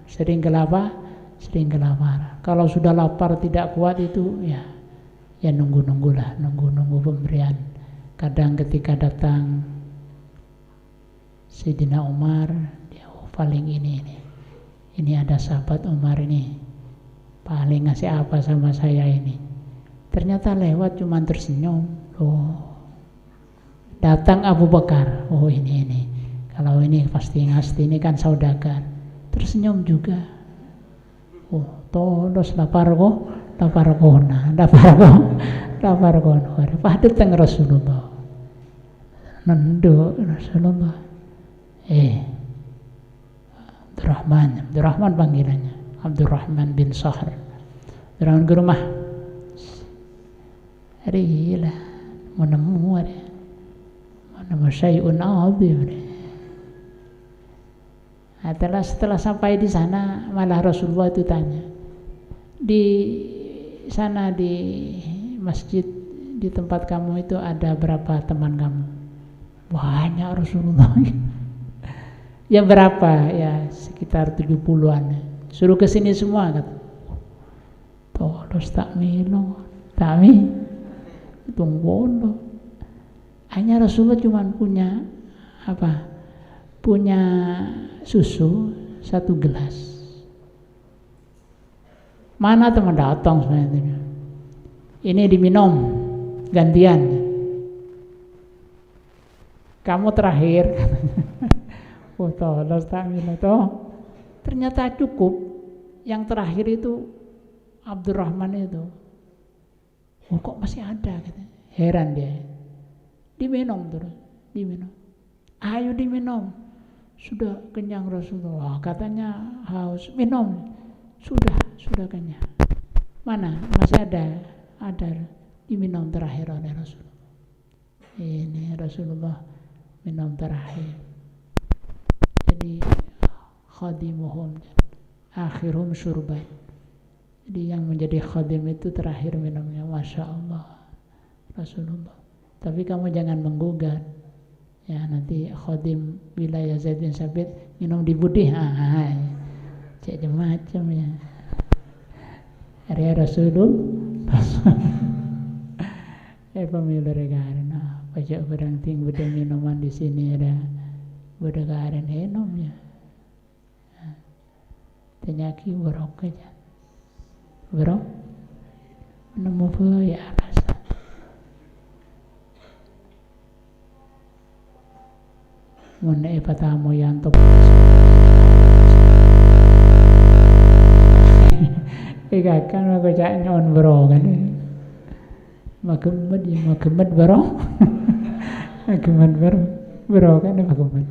Kalau sudah lapar tidak kuat itu ya nunggu pemberian. Kadang ketika datang Sayyidina Umar, dia paling ini ini ada sahabat Umar ini paling ngasih apa sama saya ini. Ternyata lewat cuma tersenyum. Oh, datang Abu Bakar. Oh ini. Kalau ini pasti ngasih, ini kan saudagar. Tersenyum juga. Oh, todos lapargona. Padet teng Rasulullah. Nendo Rasulullah. Abdurrahman panggilannya. Abdurrahman bin Sahr. Abdurrahman ke rumah. Arilah menemu syai'un azim. Setelah sampai di sana, malah Rasulullah itu tanya, di sana di masjid di tempat kamu itu ada berapa teman kamu? Banyak Rasulullah. Ya berapa? Ya sekitar 70-an. Suruh ke sini semua kata. Terus tunggu. Hanya Rasulullah cuma punya apa? Punya susu 1 gelas. Mana teman datang sebenarnya? Ini diminum gantian. Kamu terakhir. Ternyata cukup. Yang terakhir itu Abdurrahman itu. Oh, kok masih ada? Heran dia. Diminum terus, diminum. Ayo diminum. Sudah kenyang Rasulullah. Katanya haus. Minum. Sudah kenyang. Mana? Masih ada. Ada. Diminum terakhir oleh Rasulullah. Ini Rasulullah minum terakhir. Jadi khadimuhum akhirum syurban. Jadi yang menjadi khadim itu terakhir minumnya. Masya Allah Rasulullah. Tapi kamu jangan menggugat. Ya nanti khadim wilayah Zaid bin Sabit minum di Budih. Cek macam ya. Area Rasulullah. Pemilu regaran. Pajak barang ting beda minuman di sini ada. Beda karen minum ya. Tenyaki borok aja. Borok. Nemu ya rasa. Mun patamu yang top. Kan aku cak nyon bro kan. Magemet bro. Magemet bro kan magemet.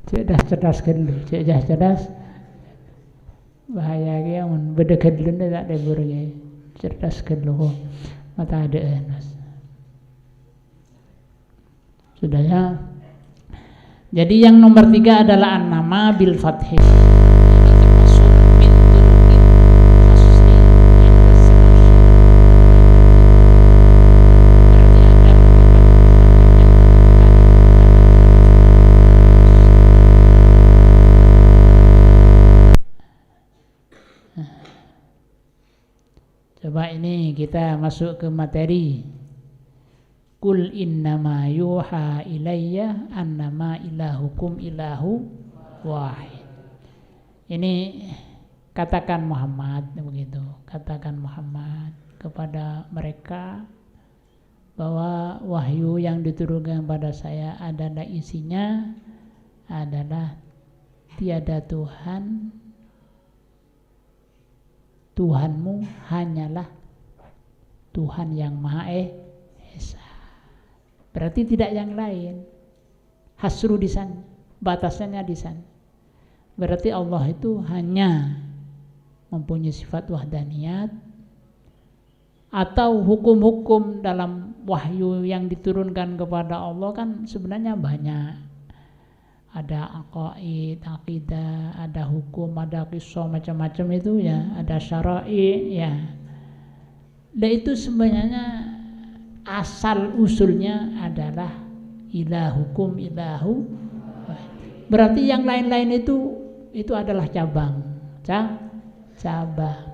Cerdas kedlu, cerdas. Bahaya ge mun beda kedlu tak ada burge. Cerdas kedlu mata ada enas. Sudah ya. Jadi yang nomor 3 adalah an-nama bil fathih. Coba ini kita masuk ke materi. Kul innama yuha ilayya annama ilahukum ilahu wahid. Ini katakan Muhammad begitu. Katakan Muhammad kepada mereka bahwa wahyu yang diturunkan pada saya adalah isinya adalah tiada Tuhan, Tuhanmu hanyalah Tuhan yang Maha Esa. Berarti tidak yang lain. Hasru di sana, batasannya di sana. Berarti Allah itu hanya mempunyai sifat wahdaniyat, atau hukum-hukum dalam wahyu yang diturunkan kepada Allah kan sebenarnya banyak. Ada aqaid, akidah, ada hukum, ada kisah macam-macam itu ya, ada syara'i ya. Dan itu sebenarnya asal usulnya adalah ilahukum ilahu. Berarti yang lain-lain itu adalah cabang. Cabang.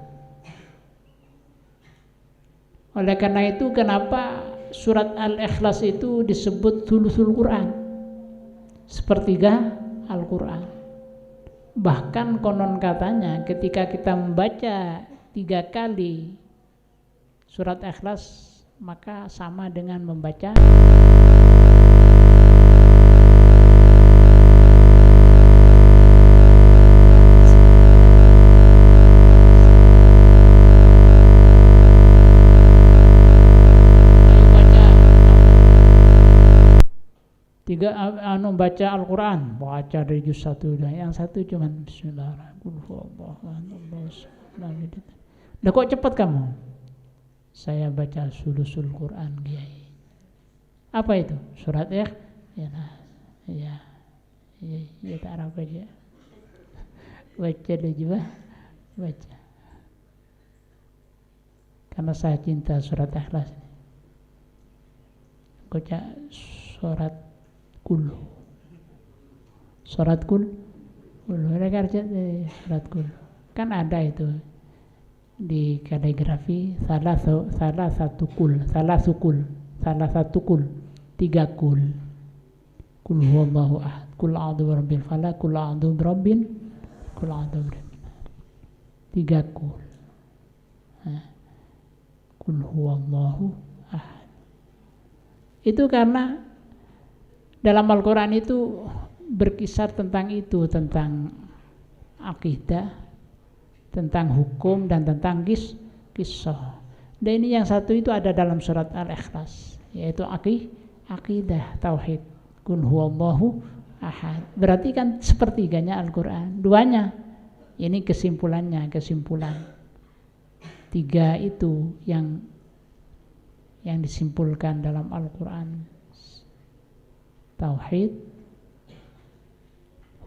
Oleh karena itu kenapa surat Al-Ikhlas itu disebut thuluthul Quran, sepertiga Al-Quran. Bahkan konon katanya ketika kita membaca 3 kali surat Ikhlas, maka sama dengan membaca baca Al-Quran, baca dari juz 1, yang satu cuman Bismillahirrahmanirrahim. Udah kok cepat kamu? Saya baca sulusul Quran, Kiai. Apa itu? Surat ya, tak Arab aja. Baca deh juga, baca. Karena saya cinta surat Ikhlas. Baca surat Kul. Surat Kul. Mereka surat Kul. Kan ada itu di kaligrafi salah satu kul, 3 kul. Kul huwallahu ahad, kul a'udzu birabbil falaq, kul a'udzu birabbin, kul a'udzu birabbin. 3 kul. Kul huwallahu ahad. Itu karena dalam Al-Quran itu berkisar tentang itu, tentang akidah, tentang hukum, dan tentang kisah. Dan ini yang satu itu ada dalam surat Al-Ikhlas, yaitu akidah, tauhid. Kul huwallahu ahad. Berarti kan sepertiganya Al-Quran, 2-nya. Ini kesimpulan 3 itu yang disimpulkan dalam Al-Quran. Tauhid,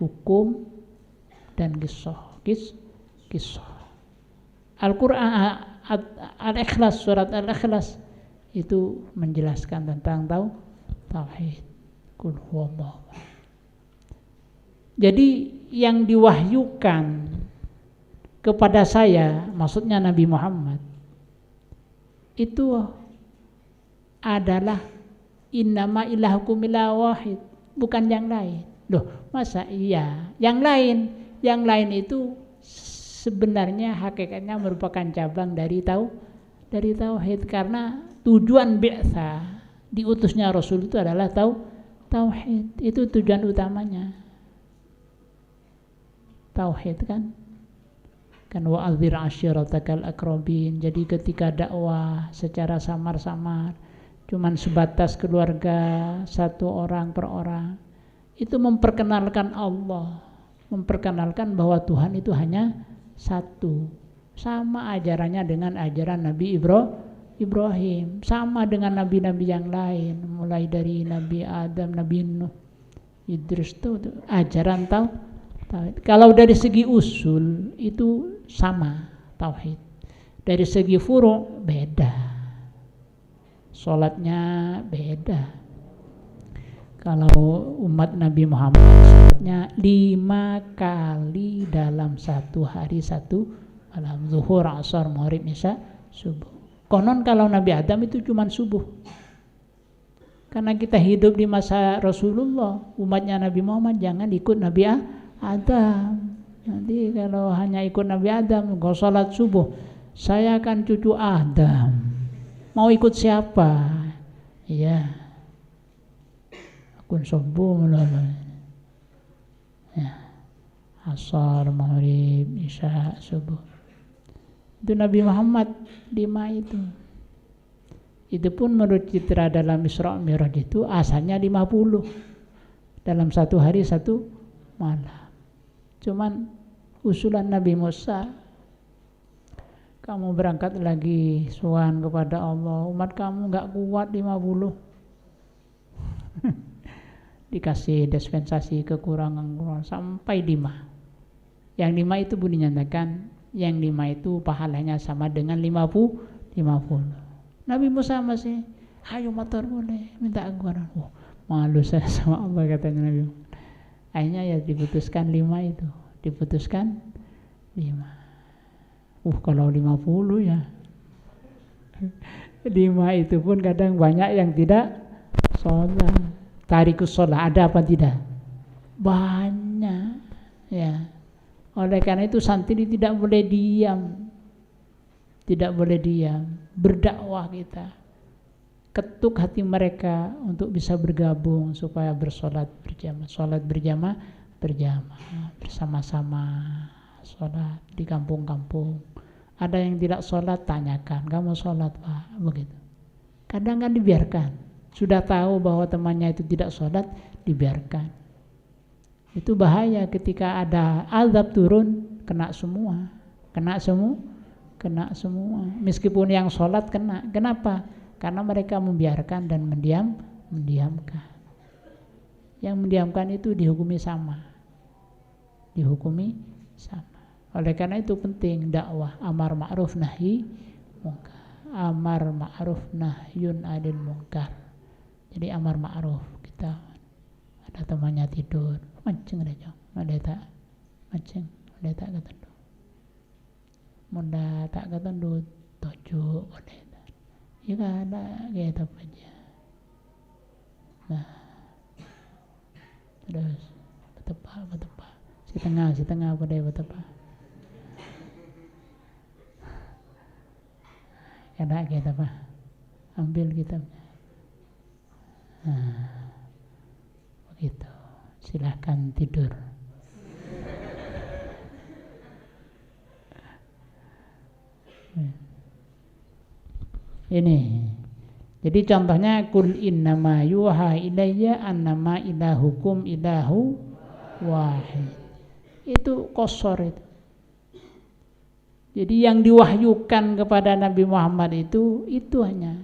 hukum, dan kisah. Al-Quran, Al-Ikhlas, surat Al-Ikhlas itu menjelaskan tentang tauhid. Kul huwallahu. Jadi yang diwahyukan kepada saya, maksudnya Nabi Muhammad, itu adalah innama ilahukum ilah wahid, bukan yang lain. Loh, masa iya? Yang lain itu sebenarnya hakikatnya merupakan cabang dari tauhid, karena tujuan bi'tsa, diutusnya Rasul itu adalah tauhid. Itu tujuan utamanya. Tauhid kan wa'adzir ashiratakal aqrabin. Jadi ketika dakwah secara samar-samar, cuman sebatas keluarga, 1 orang per orang, itu memperkenalkan Allah, memperkenalkan bahwa Tuhan itu hanya satu. Sama ajarannya dengan ajaran Nabi Ibrahim, sama dengan nabi-nabi yang lain, mulai dari Nabi Adam, Nabi Nuh, Idris, itu ajaran tauhid. Kalau dari segi usul itu sama tauhid, dari segi furu' beda. Sholatnya beda. Kalau umat Nabi Muhammad sholatnya 5 kali dalam 1 hari 1 malam, zuhur, asar, maghrib, isya, subuh. Konon kalau Nabi Adam itu cuma subuh. Karena kita hidup di masa Rasulullah, umatnya Nabi Muhammad jangan ikut Nabi Adam. Nanti kalau hanya ikut Nabi Adam, kalau sholat subuh, saya kan cucu Adam. Mau ikut siapa? Iya. Akun subuh mulai. Ya. Asar, maghrib, isya, subuh. Itu Nabi Muhammad 5 itu. Itu pun menurut citra dalam Isra Mi'raj itu asalnya 50. Dalam 1 hari 1 malam. Cuman usulan Nabi Musa, kamu berangkat lagi sowan kepada Allah, umat kamu gak kuat 50. Dikasih dispensasi kekurangan sampai 5. Yang 5 itu bunyi nyatakan, yang 5 itu pahalanya sama dengan 50. Nabi Musa masih, ayo motor boleh, minta anggaran. Malu saya sama Allah, katanya Nabi. Akhirnya ya diputuskan 5 itu, diputuskan 5. Kalau 50 ya 5 itu pun kadang banyak yang tidak sholat. Tarikus sholat ada apa tidak? Banyak ya. Oleh karena itu santri tidak boleh diam. Tidak boleh diam. Berdakwah kita. Ketuk hati mereka untuk bisa bergabung supaya bersolat berjamaah. Solat berjamaah bersama-sama. Solat di kampung-kampung. Ada yang tidak solat, tanyakan, kamu solat Pak? Begitu. Kadang kan dibiarkan. Sudah tahu bahwa temannya itu tidak solat, dibiarkan. Itu bahaya ketika ada azab turun, kena semua. Kena semua. Meskipun yang solat kena. Kenapa? Karena mereka membiarkan dan mendiamkan. Yang mendiamkan itu dihukumi sama. Oleh karena itu penting dakwah amar ma'ruf nahi munkar. Amar ma'ruf nahyun 'anil munkar. Jadi amar ma'ruf, kita ada temannya tidur, mancing aja, ada mancing, ada tak ketendut. Munda tak ketendut, tojo, ada. Ya ada kayak apa aja. Nah, terus betapa. Si tengah pada betapa. Ada kayak apa? Ambil kitabnya. Nah, begitu. Silahkan tidur. Ini. Jadi contohnya kul innama yuha ilayya annama ilahukum ilahu wahid. Itu qasar itu. Jadi yang diwahyukan kepada Nabi Muhammad itu hanya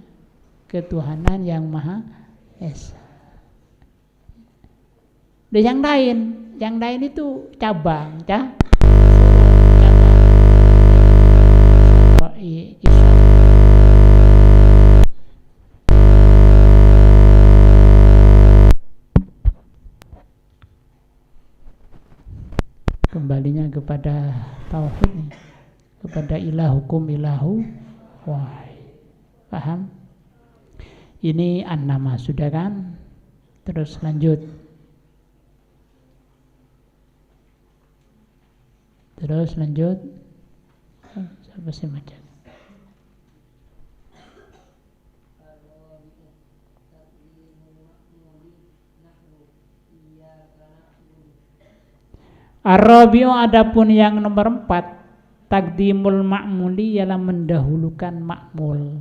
ketuhanan yang Maha Esa. Dan yang lain itu cabang. Kembalinya kepada tauhid nih. Kepada ilahukum ilahu wahid. Paham? Ini an-nama sudah kan? Terus lanjut. Siapa sih baca? Ar-rabi'u adapun yang nomor 4, takdimul ma'muli ialah mendahulukan ma'mul.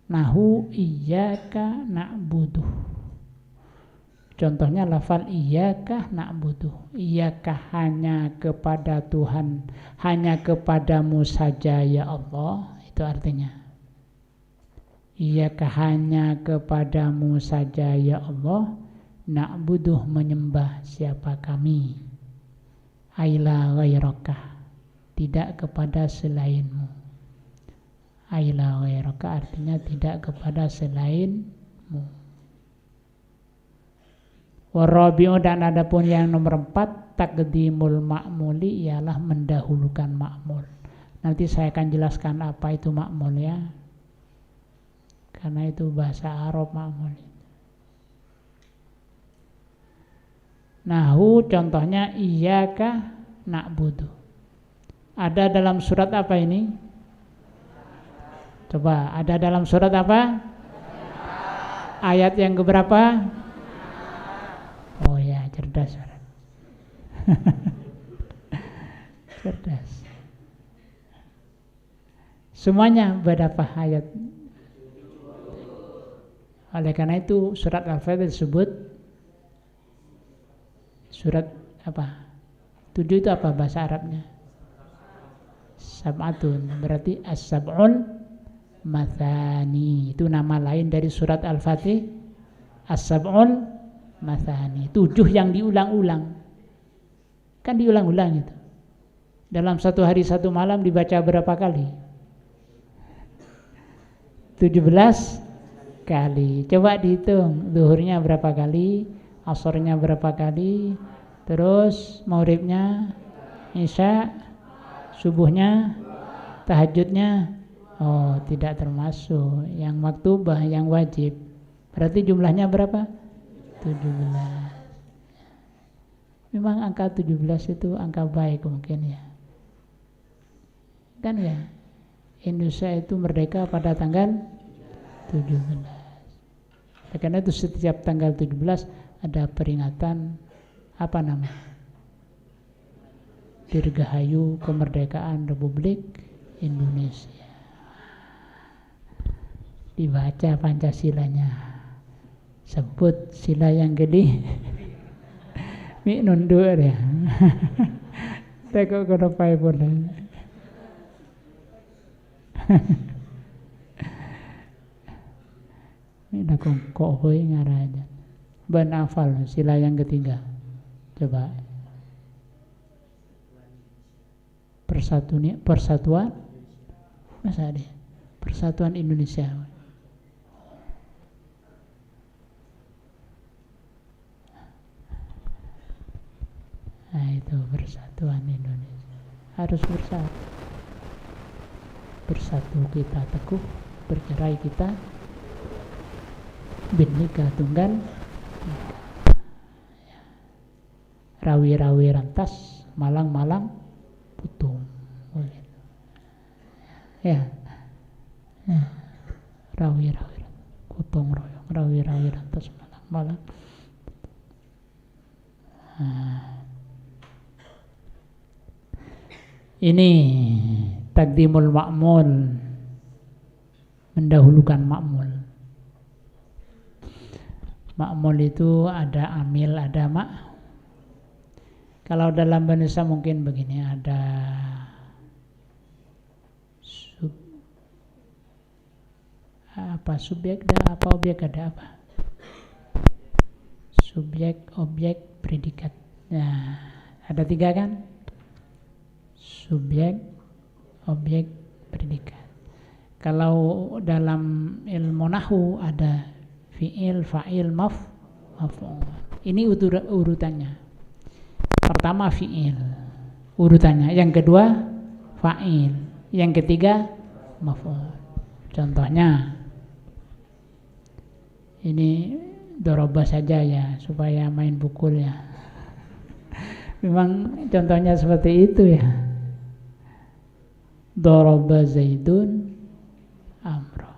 Nahu iyyaka na'budu. Contohnya lafal iyyaka na'budu. Iyyaka hanya kepada Tuhan, hanya kepadamu saja ya Allah. Itu artinya. Iyyaka hanya kepadamu saja ya Allah. Na'budu menyembah siapa kami. Aila ghairaka, tidak kepada selainmu. Aila ghairaka artinya tidak kepada selainmu. Warabi'u dan adapun yang nomor 4, takdimul ma'muli ialah mendahulukan ma'mul. Nanti saya akan jelaskan apa itu ma'mul ya. Karena itu bahasa Arab ma'mul. Nahu contohnya iyyaka na'budu. Ada dalam surat apa ini? Coba, ada dalam surat apa? Ayat yang keberapa? Oh ya, cerdas. Cerdas. Semuanya berapa ayat? Oleh karena itu surat Al-Fatihah disebut surat apa? 7 itu apa bahasa Arabnya? Sab'atun, berarti as-sab'ul mathani. Itu nama lain dari surat Al-Fatih. As-sab'ul mathani. 7 yang diulang-ulang. Kan diulang-ulang itu. Dalam satu hari satu malam dibaca berapa kali? 17 kali. Coba dihitung. Zuhurnya berapa kali? Asarnya berapa kali, terus maghribnya, isya, subuhnya, tahajudnya, oh tidak termasuk yang maktubah, yang wajib. Berarti jumlahnya berapa? 17. Memang angka 17 itu angka baik mungkin ya. Kan ya, Indonesia itu merdeka pada tanggal 17. Karena itu setiap tanggal 17 ada peringatan apa namanya? Dirgahayu kemerdekaan Republik Indonesia. Dibaca Pancasilanya. Sebut sila yang gede. Mi nundur ya. Teko kono pae boleh. Ini dah kok hoi ngaraja. Ben hafal sila yang ketiga. Coba. Persatuan masa dia? Persatuan Indonesia. Nah itu persatuan Indonesia. Harus bersatu. Bersatu kita teguh, bercerai kita Bhinneka Tunggal Ika. Rawi-rawi rantas, malang-malang putung. Ya. Rawi-rawi putung royong, rawi-rawi rantas, malang-malang. Ini takdimul ma'mul, mendahulukan ma'mul. Ma'mul itu ada amil, ada Kalau dalam bahasa mungkin begini, ada subjek, ada apa objek, ada apa? Subjek, objek, predikat. Nah, ada 3 kan? Subjek, objek, predikat. Kalau dalam ilmu nahwu ada fi'il, fa'il, maf'ul. Ini urutannya. Pertama fi'il, urutannya. Yang kedua fa'il, yang ketiga maf'ul. Contohnya ini doroba saja ya, supaya main pukul ya. Memang contohnya seperti itu ya. Doroba Zaidun Amro.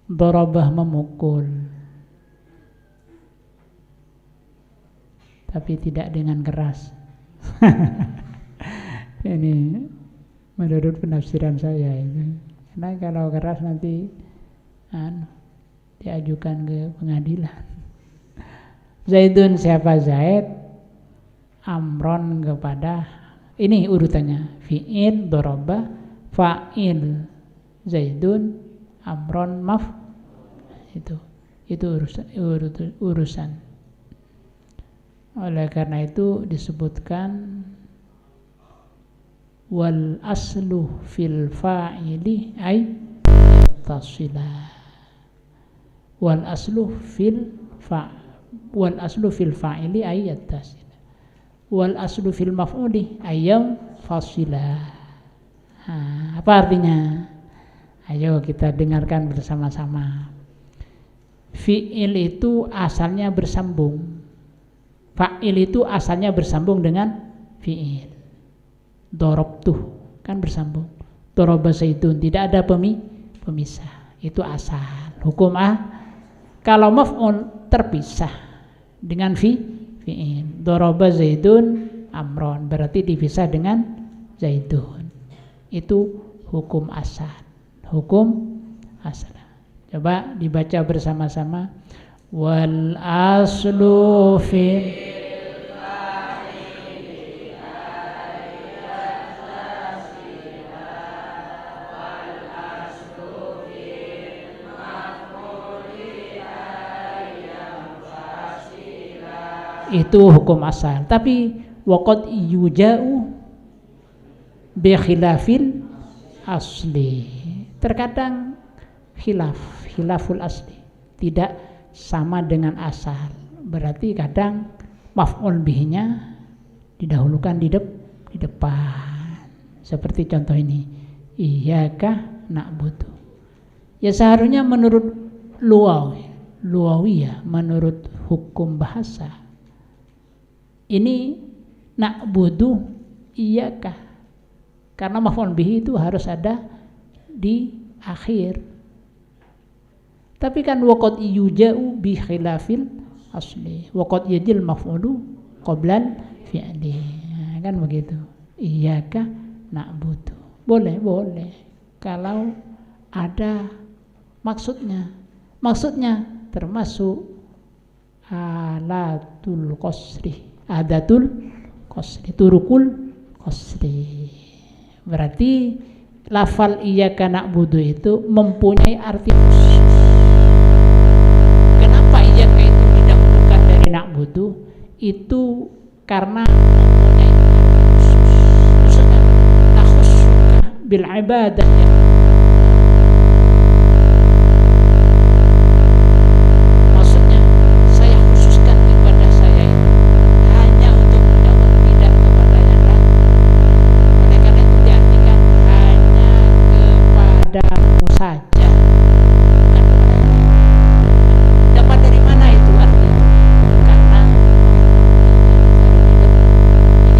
Dorobah memukul, tapi tidak dengan keras. Ini menurut penafsiran saya ini. Karena kalau keras nanti diajukan ke pengadilan. Zaidun, siapa Zaid? Amron kepada, ini urutannya, fi'il, doroba, fa'il, Zaidun, Amron, itu urusan. Oleh karena itu disebutkan wal aslu fil fa'ili ay tasila. Wal aslu fil fa'ili ay tasila. Wal aslu fil maf'uli ayyam fasila. Apa artinya? Ayo kita dengarkan bersama-sama. Fi'il itu asalnya bersambung. Fa'il itu asalnya bersambung dengan fi'il. Dorobtuh kan bersambung. Doroba Zaidun, tidak ada pemisah. Itu asal. Hukum Kalau maf'ul terpisah dengan fi'il. Doroba Zaidun Amron, berarti dipisah dengan Zaidun. Itu hukum asal. Hukum asal. Coba dibaca bersama-sama. Wal aslu fil fa'ili wal aslu fil maf'uli ayyam fasila. Itu hukum asal. Tapi waqad yuja'u bi khilafil asli. Terkadang khilaful asli, tidak sama dengan asal. Berarti kadang maf'ul bihnya didahulukan di depan. Seperti contoh ini, iyyaka na'budu. Ya seharusnya menurut lughawiyah, menurut hukum bahasa, Ini na'budu iyyaka, karena maf'ul bihi itu harus ada di akhir. Tapi kan waqad yuja'u bi khilafil asli, waqad yajil maf'ulu qoblal fi'li, kan begitu. Iyyaka na'budu, boleh kalau ada maksudnya termasuk adatul qasri, turukul qasri. Berarti lafal iyyaka na'budu itu mempunyai arti khusus. Kenapa iyyaka itu didahulukan dari na'budu? Itu karena mempunyai khusus. Maksudnya takhussuka bil ibadah, ya. Maksudnya saya khususkan ibadah saya itu hanya untuk menjawab, tidak kepada yang lain. Oleh karena itu diartikan hanya kepadamu saja, bukan kepada yang lain. Dapat dari mana itu artinya? Karena ini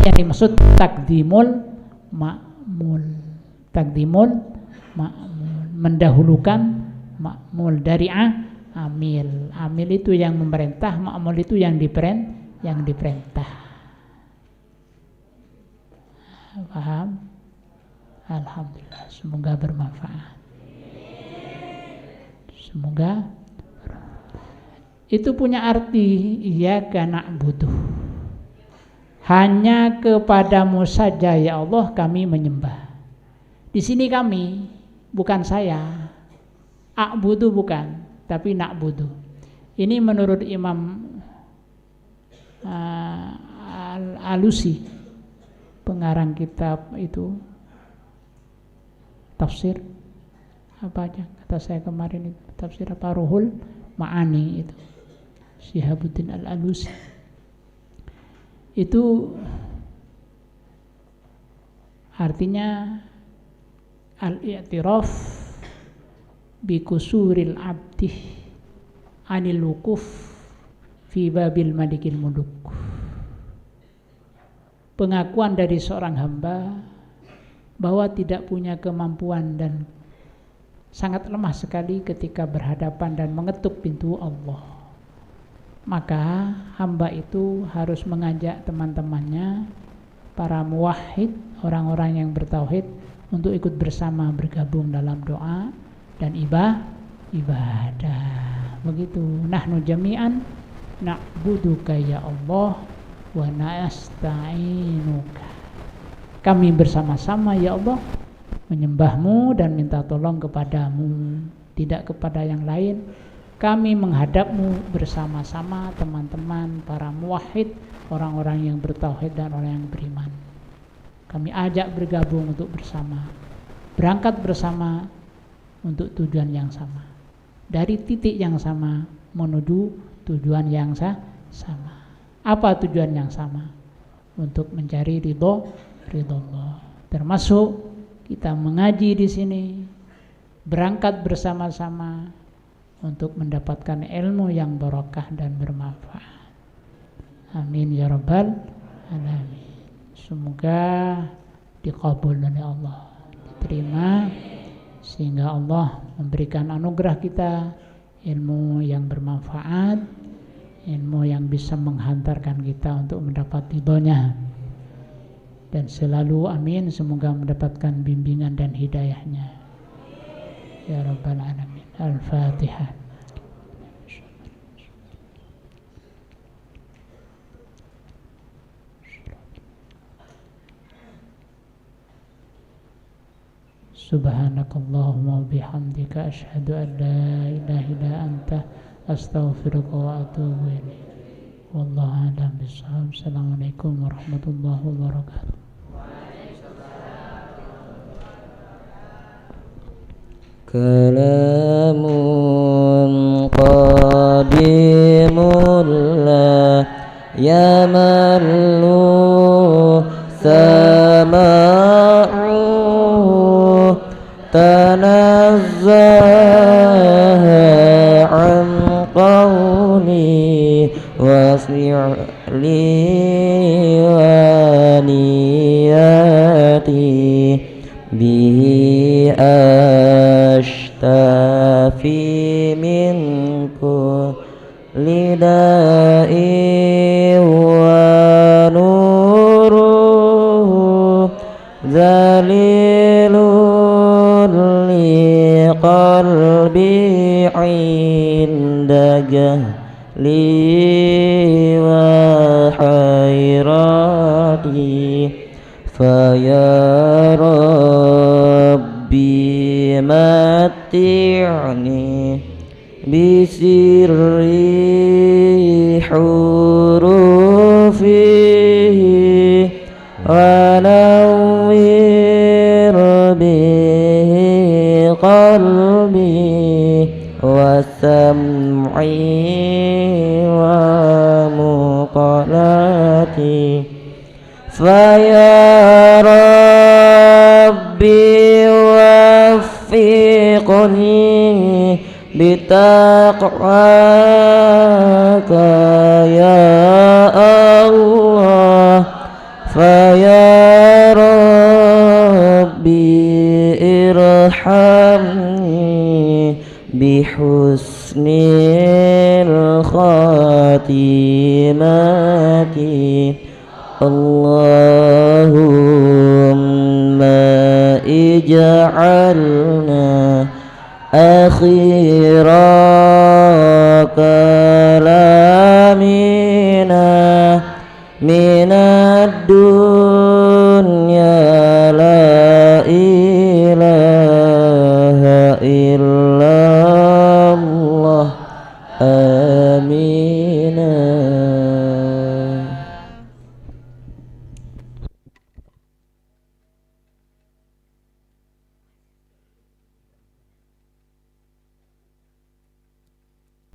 yang dimaksud takdimul ma'mul, mendahulukan ma'mul dari amil. Amil itu yang memerintah, ma'mul itu yang diperintah. Paham? Alhamdulillah, semoga bermanfaat. Semoga itu punya arti iyyaka na'budu, hanya kepadamu saja ya Allah kami menyembah. Di sini kami, bukan saya. A'budu bukan, tapi na'budu. Ini menurut Imam Al-Alusi, pengarang kitab itu tafsir apa aja kata saya kemarin itu, tafsir apa, Ruhul Ma'ani itu, Syihabuddin Al-Alusi. Itu artinya al-i'tiraf bi kusuril abdi anil wukuf fi babil malikil muluk. Pengakuan dari seorang hamba bahwa tidak punya kemampuan dan sangat lemah sekali ketika berhadapan dan mengetuk pintu Allah. Maka hamba itu harus mengajak teman-temannya, para muwahhid, orang-orang yang bertauhid, untuk ikut bersama bergabung dalam doa dan ibadah. Begitu. Nahnu jami'an na'buduka ya Allah wa nasta'inuka. Kami bersama-sama ya Allah menyembahmu dan minta tolong kepadamu, tidak kepada yang lain. Kami menghadapmu bersama-sama teman-teman para muwahhid, orang-orang yang bertauhid dan orang yang beriman. Kami ajak bergabung untuk bersama, berangkat bersama untuk tujuan yang sama, dari titik yang sama menuju tujuan yang sama. Apa tujuan yang sama? Untuk mencari ridho Allah. Termasuk kita mengaji di sini, berangkat bersama-sama untuk mendapatkan ilmu yang barokah dan bermanfaat. Amin ya rabbal alamin. Semoga dikabul oleh Allah, diterima, sehingga Allah memberikan anugerah kita ilmu yang bermanfaat, ilmu yang bisa menghantarkan kita untuk mendapat ridhonya. Dan selalu amin, semoga mendapatkan bimbingan dan hidayahnya ya rabbal alamin. Al-Fatihah. Subhanakallahumma bihamdika asyhadu an la ilaha illa anta astaghfiruka wa atubu ilaik. Wallahu a'lam bishawab. Assalamualaikum warahmatullahi wabarakatuh. Kalamun qadimul la yamallu sama'u tanazzaha an qawli واسع لي ونياتي به أشتفي من كل داء ونوره ذليل لقلبي عند جهلي وحيرتي فيا ربي متعني بسر حروفه ونور به قلبي وسمعي ومقلتي فيا ربي وفقني بتقواك يا الله فيا ربي ارحمني بحسن الخاتمة اللهم اجعلنا آخر كلامنا من الدنيا